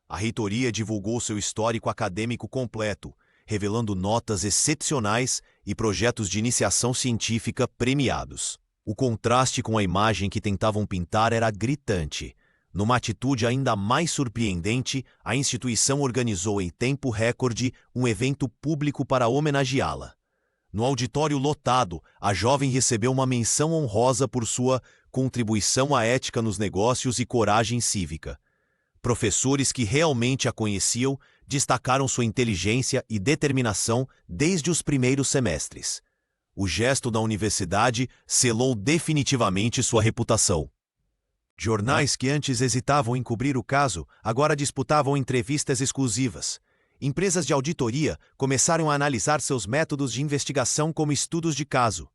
A reitoria divulgou seu histórico acadêmico completo, revelando notas excepcionais e projetos de iniciação científica premiados. O contraste com a imagem que tentavam pintar era gritante. Numa atitude ainda mais surpreendente, a instituição organizou em tempo recorde um evento público para homenageá-la. No auditório lotado, a jovem recebeu uma menção honrosa por sua contribuição à ética nos negócios e coragem cívica. Professores que realmente a conheciam destacaram sua inteligência e determinação desde os primeiros semestres. O gesto da universidade selou definitivamente sua reputação. Jornais que antes hesitavam em cobrir o caso, agora disputavam entrevistas exclusivas. Empresas de auditoria começaram a analisar seus métodos de investigação como estudos de caso.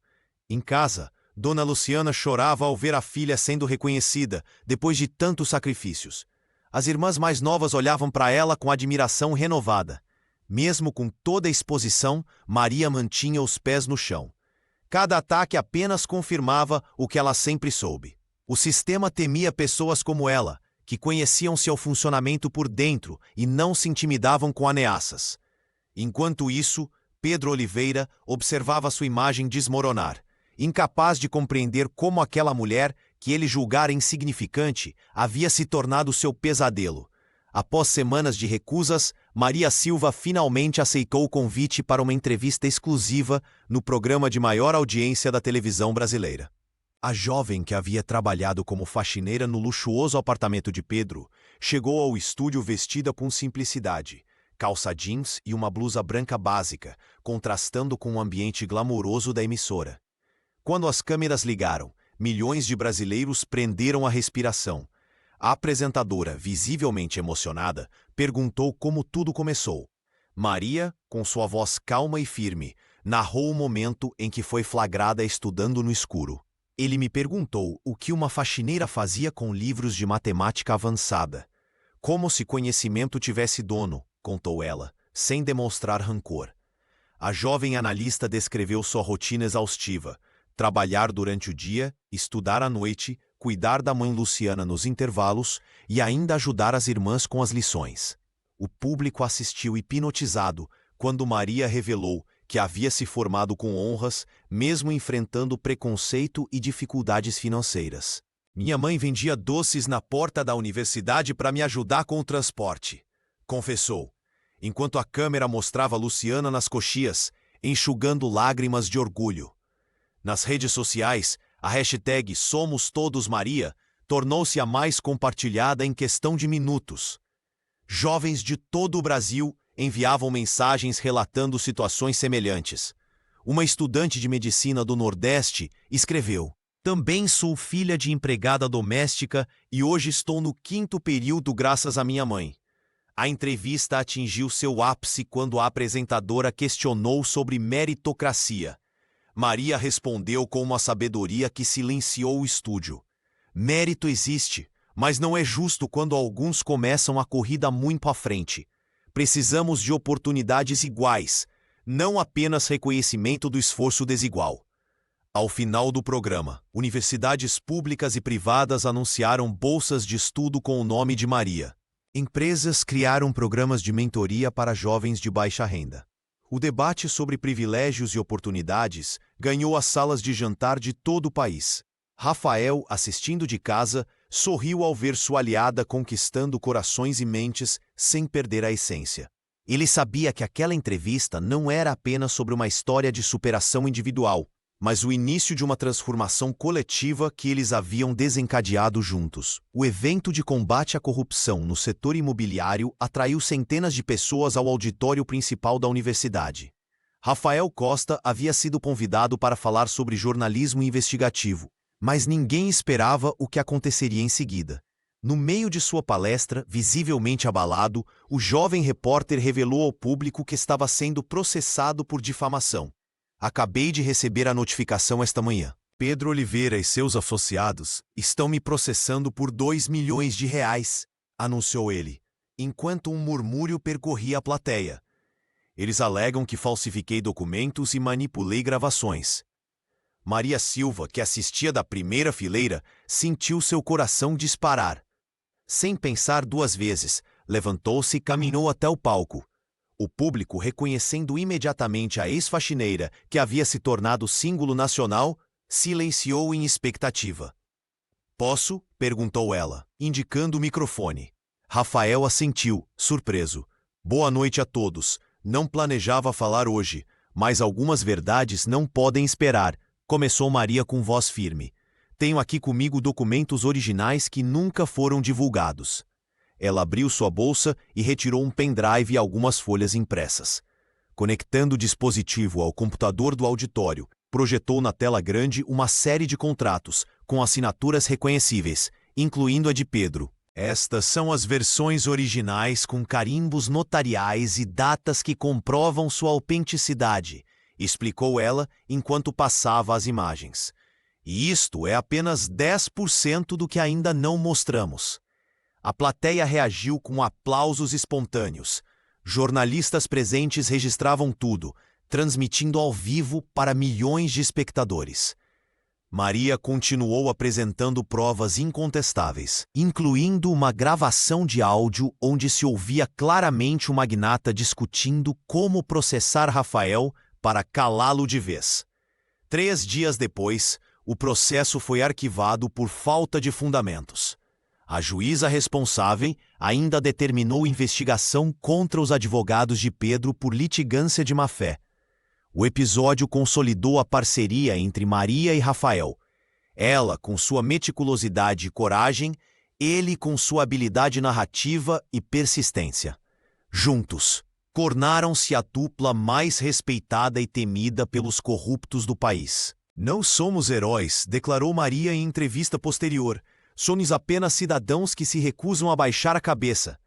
Em casa, Dona Luciana chorava ao ver a filha sendo reconhecida, depois de tantos sacrifícios. As irmãs mais novas olhavam para ela com admiração renovada. Mesmo com toda a exposição, Maria mantinha os pés no chão. Cada ataque apenas confirmava o que ela sempre soube. O sistema temia pessoas como ela, que conheciam seu funcionamento por dentro e não se intimidavam com ameaças. Enquanto isso, Pedro Oliveira observava sua imagem desmoronar, incapaz de compreender como aquela mulher, que ele julgara insignificante, havia se tornado seu pesadelo. Após semanas de recusas, Maria Silva finalmente aceitou o convite para uma entrevista exclusiva no programa de maior audiência da televisão brasileira. A jovem que havia trabalhado como faxineira no luxuoso apartamento de Pedro chegou ao estúdio vestida com simplicidade, calça jeans e uma blusa branca básica, contrastando com o ambiente glamouroso da emissora. Quando as câmeras ligaram, milhões de brasileiros prenderam a respiração. A apresentadora, visivelmente emocionada, perguntou como tudo começou. Maria, com sua voz calma e firme, narrou o momento em que foi flagrada estudando no escuro. Ele me perguntou o que uma faxineira fazia com livros de matemática avançada. Como se conhecimento tivesse dono, contou ela, sem demonstrar rancor. A jovem analista descreveu sua rotina exaustiva: trabalhar durante o dia, estudar à noite, cuidar da mãe Luciana nos intervalos e ainda ajudar as irmãs com as lições. O público assistiu hipnotizado quando Maria revelou que havia se formado com honras, mesmo enfrentando preconceito e dificuldades financeiras. Minha mãe vendia doces na porta da universidade para me ajudar com o transporte, confessou, enquanto a câmera mostrava Luciana nas coxias, enxugando lágrimas de orgulho. Nas redes sociais, a hashtag Somos Todos Maria tornou-se a mais compartilhada em questão de minutos. Jovens de todo o Brasil enviavam mensagens relatando situações semelhantes. Uma estudante de medicina do Nordeste escreveu: "Também sou filha de empregada doméstica e hoje estou no 5º período graças à minha mãe." A entrevista atingiu seu ápice quando a apresentadora questionou sobre meritocracia. Maria respondeu com uma sabedoria que silenciou o estúdio. "Mérito existe, mas não é justo quando alguns começam a corrida muito à frente. Precisamos de oportunidades iguais, não apenas reconhecimento do esforço desigual." Ao final do programa, universidades públicas e privadas anunciaram bolsas de estudo com o nome de Maria. Empresas criaram programas de mentoria para jovens de baixa renda. O debate sobre privilégios e oportunidades ganhou as salas de jantar de todo o país. Rafael, assistindo de casa, sorriu ao ver sua aliada conquistando corações e mentes sem perder a essência. Ele sabia que aquela entrevista não era apenas sobre uma história de superação individual, mas o início de uma transformação coletiva que eles haviam desencadeado juntos. O evento de combate à corrupção no setor imobiliário atraiu centenas de pessoas ao auditório principal da universidade. Rafael Costa havia sido convidado para falar sobre jornalismo investigativo, mas ninguém esperava o que aconteceria em seguida. No meio de sua palestra, visivelmente abalado, o jovem repórter revelou ao público que estava sendo processado por difamação. "Acabei de receber a notificação esta manhã. Pedro Oliveira e seus associados estão me processando por R$2 milhões, anunciou ele, enquanto um murmúrio percorria a plateia. "Eles alegam que falsifiquei documentos e manipulei gravações." Maria Silva, que assistia da primeira fileira, sentiu seu coração disparar. Sem pensar duas vezes, levantou-se e caminhou até o palco. O público, reconhecendo imediatamente a ex-faxineira, que havia se tornado símbolo nacional, silenciou em expectativa. Posso? Perguntou ela, indicando o microfone. Rafael assentiu, surpreso. Boa noite a todos. Não planejava falar hoje, mas algumas verdades não podem esperar, começou Maria com voz firme. Tenho aqui comigo documentos originais que nunca foram divulgados. Ela abriu sua bolsa e retirou um pendrive e algumas folhas impressas. Conectando o dispositivo ao computador do auditório, projetou na tela grande uma série de contratos, com assinaturas reconhecíveis, incluindo a de Pedro. Estas são as versões originais com carimbos notariais e datas que comprovam sua autenticidade, explicou ela enquanto passava as imagens. E isto é apenas 10% do que ainda não mostramos. A plateia reagiu com aplausos espontâneos. Jornalistas presentes registravam tudo, transmitindo ao vivo para milhões de espectadores. Maria continuou apresentando provas incontestáveis, incluindo uma gravação de áudio onde se ouvia claramente o magnata discutindo como processar Rafael para calá-lo de vez. 3 dias depois, o processo foi arquivado por falta de fundamentos. A juíza responsável ainda determinou investigação contra os advogados de Pedro por litigância de má-fé. O episódio consolidou a parceria entre Maria e Rafael. Ela com sua meticulosidade e coragem, ele com sua habilidade narrativa e persistência. Juntos, tornaram-se a dupla mais respeitada e temida pelos corruptos do país. Não somos heróis, declarou Maria em entrevista posterior. Somos apenas cidadãos que se recusam a baixar a cabeça.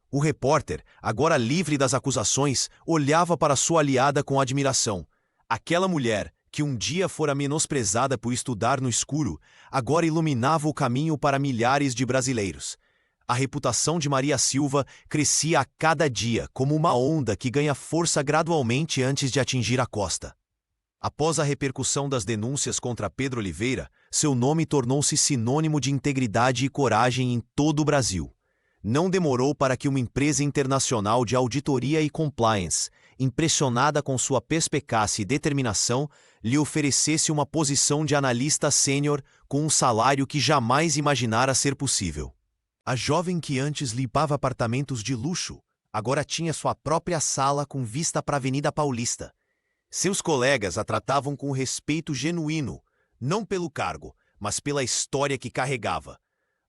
O repórter, agora livre das acusações, olhava para sua aliada com admiração. Aquela mulher, que um dia fora menosprezada por estudar no escuro, agora iluminava o caminho para milhares de brasileiros. A reputação de Maria Silva crescia a cada dia, como uma onda que ganha força gradualmente antes de atingir a costa. Após a repercussão das denúncias contra Pedro Oliveira, seu nome tornou-se sinônimo de integridade e coragem em todo o Brasil. Não demorou para que uma empresa internacional de auditoria e compliance, impressionada com sua perspicácia e determinação, lhe oferecesse uma posição de analista sênior com um salário que jamais imaginara ser possível. A jovem que antes limpava apartamentos de luxo, agora tinha sua própria sala com vista para a Avenida Paulista. Seus colegas a tratavam com respeito genuíno, não pelo cargo, mas pela história que carregava.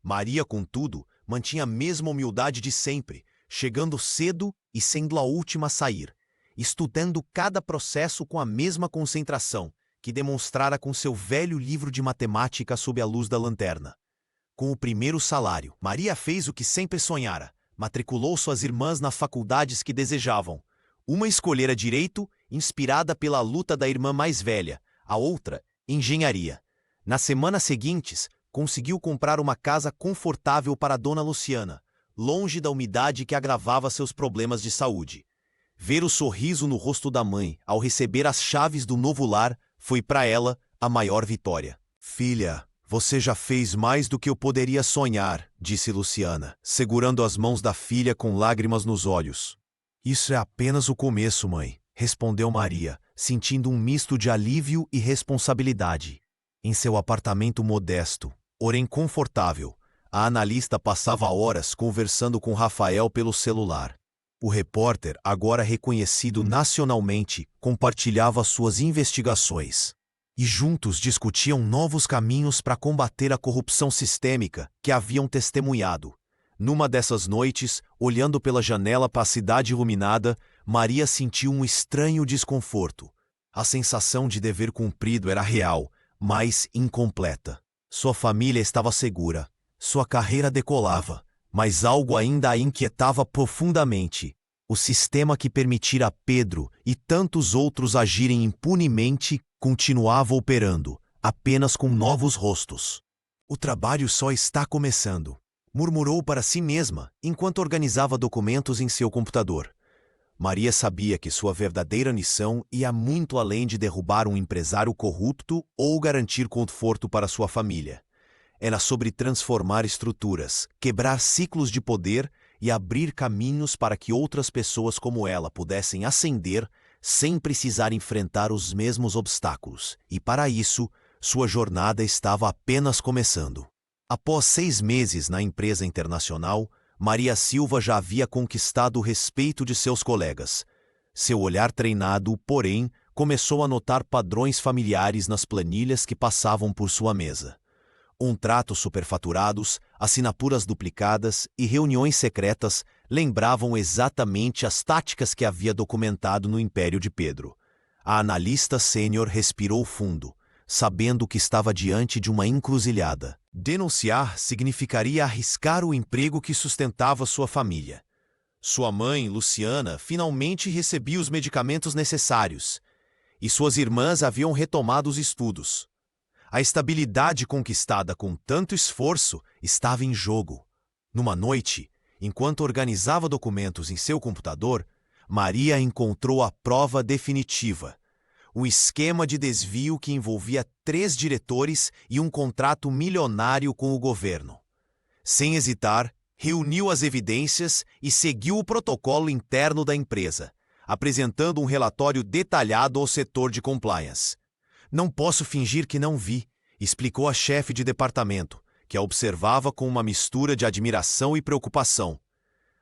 Maria, contudo, mantinha a mesma humildade de sempre, chegando cedo e sendo a última a sair, estudando cada processo com a mesma concentração que demonstrara com seu velho livro de matemática sob a luz da lanterna. Com o primeiro salário, Maria fez o que sempre sonhara, matriculou suas irmãs nas faculdades que desejavam. Uma escolhera direito, inspirada pela luta da irmã mais velha, a outra, engenharia. Nas semanas seguintes, conseguiu comprar uma casa confortável para Dona Luciana, longe da umidade que agravava seus problemas de saúde. Ver o sorriso no rosto da mãe ao receber as chaves do novo lar foi para ela a maior vitória. Filha, você já fez mais do que eu poderia sonhar, disse Luciana, segurando as mãos da filha com lágrimas nos olhos. Isso é apenas o começo, mãe, respondeu Maria, sentindo um misto de alívio e responsabilidade. Em seu apartamento modesto, porém confortável, a analista passava horas conversando com Rafael pelo celular. O repórter, agora reconhecido nacionalmente, compartilhava suas investigações. E juntos discutiam novos caminhos para combater a corrupção sistêmica que haviam testemunhado. Numa dessas noites, olhando pela janela para a cidade iluminada, Maria sentiu um estranho desconforto. A sensação de dever cumprido era real, mas incompleta. Sua família estava segura, sua carreira decolava, mas algo ainda a inquietava profundamente. O sistema que permitira a Pedro e tantos outros agirem impunemente continuava operando, apenas com novos rostos. O trabalho só está começando, murmurou para si mesma enquanto organizava documentos em seu computador. Maria sabia que sua verdadeira missão ia muito além de derrubar um empresário corrupto ou garantir conforto para sua família. Era sobre transformar estruturas, quebrar ciclos de poder e abrir caminhos para que outras pessoas como ela pudessem ascender sem precisar enfrentar os mesmos obstáculos. E para isso, sua jornada estava apenas começando. Após 6 meses na empresa internacional, Maria Silva já havia conquistado o respeito de seus colegas. Seu olhar treinado, porém, começou a notar padrões familiares nas planilhas que passavam por sua mesa. Contratos superfaturados, assinaturas duplicadas e reuniões secretas lembravam exatamente as táticas que havia documentado no Império de Pedro. A analista sênior respirou fundo, sabendo que estava diante de uma encruzilhada. Denunciar significaria arriscar o emprego que sustentava sua família. Sua mãe, Luciana, finalmente recebia os medicamentos necessários, e suas irmãs haviam retomado os estudos. A estabilidade conquistada com tanto esforço estava em jogo. Numa noite, enquanto organizava documentos em seu computador, Maria encontrou a prova definitiva. Um esquema de desvio que envolvia 3 diretores e um contrato milionário com o governo. Sem hesitar, reuniu as evidências e seguiu o protocolo interno da empresa, apresentando um relatório detalhado ao setor de compliance. "Não posso fingir que não vi", explicou a chefe de departamento, que a observava com uma mistura de admiração e preocupação.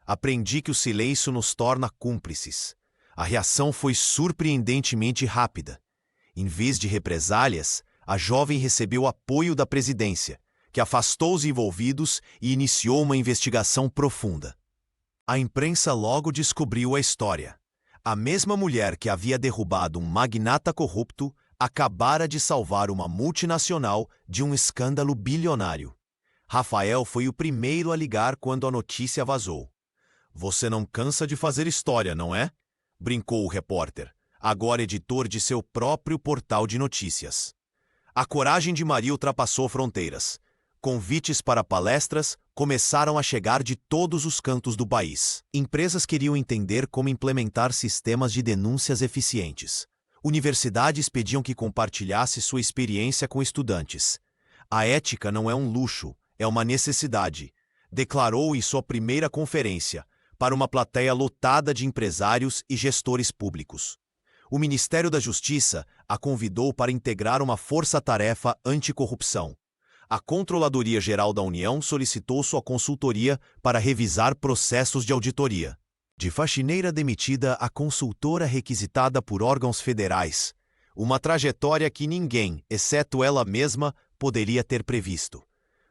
"Aprendi que o silêncio nos torna cúmplices." A reação foi surpreendentemente rápida. Em vez de represálias, a jovem recebeu apoio da presidência, que afastou os envolvidos e iniciou uma investigação profunda. A imprensa logo descobriu a história. A mesma mulher que havia derrubado um magnata corrupto acabara de salvar uma multinacional de um escândalo bilionário. Rafael foi o primeiro a ligar quando a notícia vazou. "Você não cansa de fazer história, não é?" brincou o repórter, agora editor de seu próprio portal de notícias. A coragem de Maria ultrapassou fronteiras. Convites para palestras começaram a chegar de todos os cantos do país. Empresas queriam entender como implementar sistemas de denúncias eficientes. Universidades pediam que compartilhasse sua experiência com estudantes. "A ética não é um luxo, é uma necessidade", declarou em sua primeira conferência, para uma plateia lotada de empresários e gestores públicos. O Ministério da Justiça a convidou para integrar uma força-tarefa anticorrupção. A Controladoria Geral da União solicitou sua consultoria para revisar processos de auditoria. De faxineira demitida a consultora requisitada por órgãos federais, uma trajetória que ninguém, exceto ela mesma, poderia ter previsto.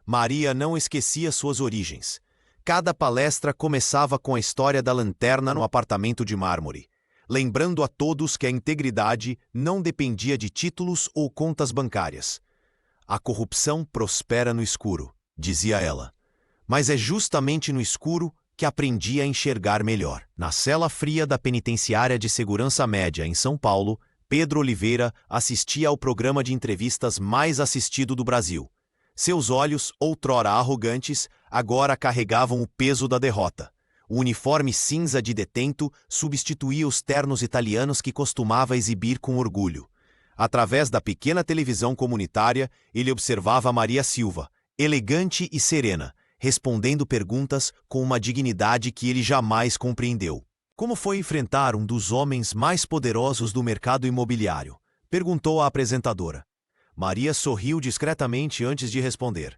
Maria não esquecia suas origens. Cada palestra começava com a história da lanterna no apartamento de mármore, lembrando a todos que a integridade não dependia de títulos ou contas bancárias. "A corrupção prospera no escuro", dizia ela. Mas é justamente no escuro que aprendi a enxergar melhor. Na cela fria da Penitenciária de Segurança Média, em São Paulo, Pedro Oliveira assistia ao programa de entrevistas mais assistido do Brasil. Seus olhos, outrora arrogantes, agora carregavam o peso da derrota. O uniforme cinza de detento substituía os ternos italianos que costumava exibir com orgulho. Através da pequena televisão comunitária, ele observava Maria Silva, elegante e serena, respondendo perguntas com uma dignidade que ele jamais compreendeu. "Como foi enfrentar um dos homens mais poderosos do mercado imobiliário?" perguntou a apresentadora. Maria sorriu discretamente antes de responder.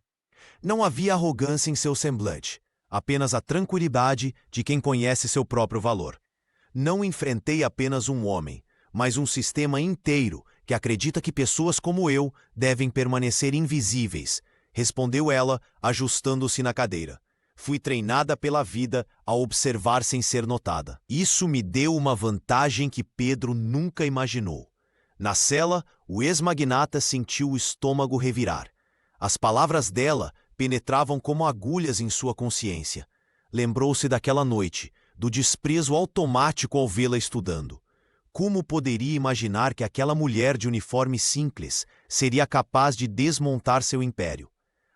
Não havia arrogância em seu semblante, apenas a tranquilidade de quem conhece seu próprio valor. "Não enfrentei apenas um homem, mas um sistema inteiro que acredita que pessoas como eu devem permanecer invisíveis", respondeu ela, ajustando-se na cadeira. "Fui treinada pela vida a observar sem ser notada. Isso me deu uma vantagem que Pedro nunca imaginou." Na cela, o ex-magnata sentiu o estômago revirar. As palavras dela penetravam como agulhas em sua consciência. Lembrou-se daquela noite, do desprezo automático ao vê-la estudando. Como poderia imaginar que aquela mulher de uniforme simples seria capaz de desmontar seu império?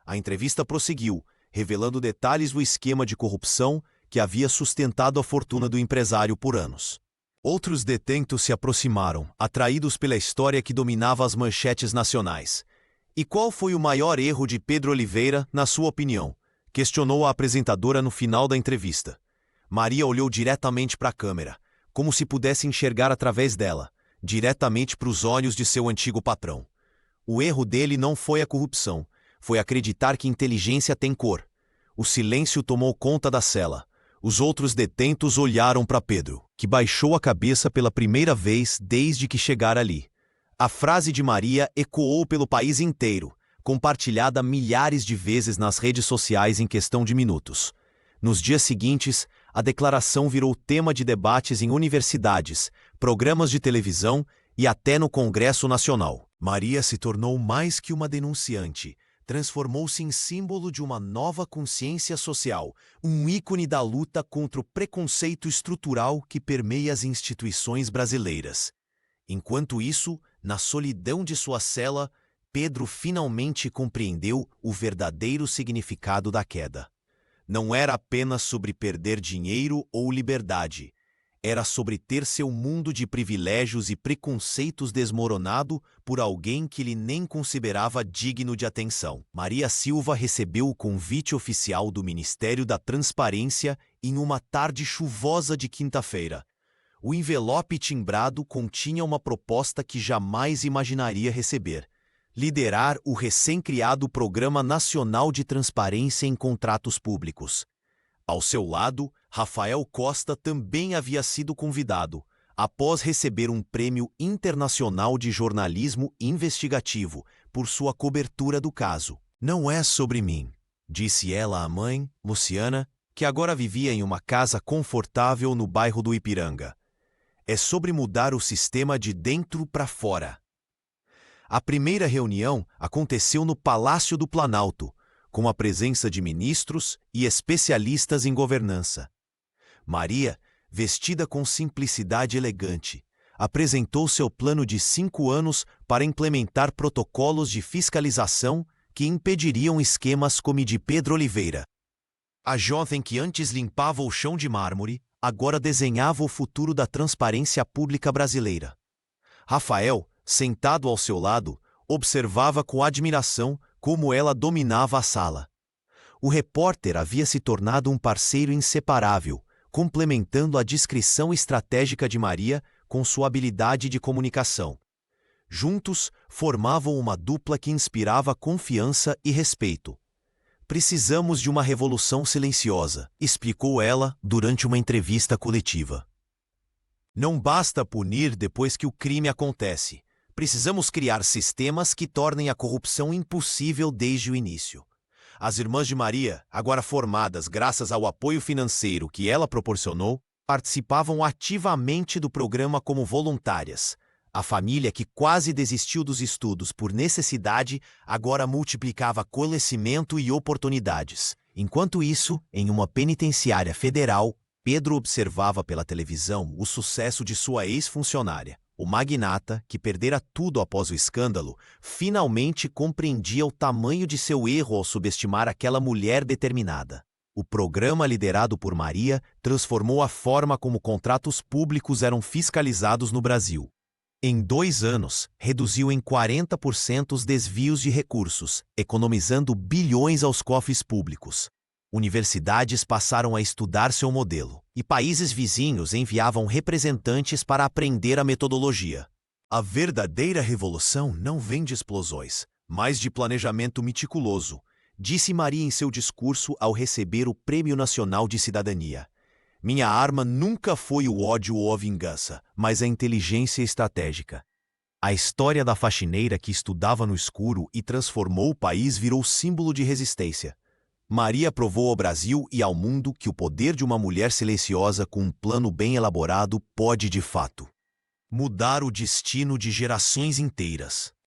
A entrevista prosseguiu, revelando detalhes do esquema de corrupção que havia sustentado a fortuna do empresário por anos. Outros detentos se aproximaram, atraídos pela história que dominava as manchetes nacionais. "E qual foi o maior erro de Pedro Oliveira, na sua opinião?" questionou a apresentadora no final da entrevista. Maria olhou diretamente para a câmera, como se pudesse enxergar através dela, diretamente para os olhos de seu antigo patrão. O erro dele não foi a corrupção, foi acreditar que inteligência tem cor. O silêncio tomou conta da cela. Os outros detentos olharam para Pedro, que baixou a cabeça pela primeira vez desde que chegara ali. A frase de Maria ecoou pelo país inteiro, compartilhada milhares de vezes nas redes sociais em questão de minutos. Nos dias seguintes, a declaração virou tema de debates em universidades, programas de televisão e até no Congresso Nacional. Maria se tornou mais que uma denunciante. Transformou-se em símbolo de uma nova consciência social, um ícone da luta contra o preconceito estrutural que permeia as instituições brasileiras. Enquanto isso, na solidão de sua cela, Pedro finalmente compreendeu o verdadeiro significado da queda. Não era apenas sobre perder dinheiro ou liberdade. Era sobre ter seu mundo de privilégios e preconceitos desmoronado por alguém que ele nem considerava digno de atenção. Maria Silva recebeu o convite oficial do Ministério da Transparência em uma tarde chuvosa de quinta-feira. O envelope timbrado continha uma proposta que jamais imaginaria receber: liderar o recém-criado Programa Nacional de Transparência em Contratos Públicos. Ao seu lado, Rafael Costa também havia sido convidado, após receber um prêmio internacional de jornalismo investigativo por sua cobertura do caso. "Não é sobre mim", disse ela à mãe, Luciana, que agora vivia em uma casa confortável no bairro do Ipiranga. "É sobre mudar o sistema de dentro para fora." A primeira reunião aconteceu no Palácio do Planalto, com a presença de ministros e especialistas em governança. Maria, vestida com simplicidade elegante, apresentou seu plano de 5 anos para implementar protocolos de fiscalização que impediriam esquemas como o de Pedro Oliveira. A jovem que antes limpava o chão de mármore, agora desenhava o futuro da transparência pública brasileira. Rafael, sentado ao seu lado, observava com admiração como ela dominava a sala. O repórter havia se tornado um parceiro inseparável, complementando a discrição estratégica de Maria com sua habilidade de comunicação. Juntos, formavam uma dupla que inspirava confiança e respeito. "Precisamos de uma revolução silenciosa", explicou ela durante uma entrevista coletiva. "Não basta punir depois que o crime acontece. Precisamos criar sistemas que tornem a corrupção impossível desde o início." As Irmãs de Maria, agora formadas graças ao apoio financeiro que ela proporcionou, participavam ativamente do programa como voluntárias. A família, que quase desistiu dos estudos por necessidade, agora multiplicava conhecimento e oportunidades. Enquanto isso, em uma penitenciária federal, Pedro observava pela televisão o sucesso de sua ex-funcionária. O magnata, que perdera tudo após o escândalo, finalmente compreendia o tamanho de seu erro ao subestimar aquela mulher determinada. O programa liderado por Maria transformou a forma como contratos públicos eram fiscalizados no Brasil. Em 2 anos, reduziu em 40% os desvios de recursos, economizando bilhões aos cofres públicos. Universidades passaram a estudar seu modelo, e países vizinhos enviavam representantes para aprender a metodologia. A verdadeira revolução não vem de explosões, mas de planejamento meticuloso, disse Maria em seu discurso ao receber o Prêmio Nacional de Cidadania. "Minha arma nunca foi o ódio ou a vingança, mas a inteligência estratégica." A história da faxineira que estudava no escuro e transformou o país virou símbolo de resistência. Maria provou ao Brasil e ao mundo que o poder de uma mulher silenciosa com um plano bem elaborado pode, de fato, mudar o destino de gerações inteiras.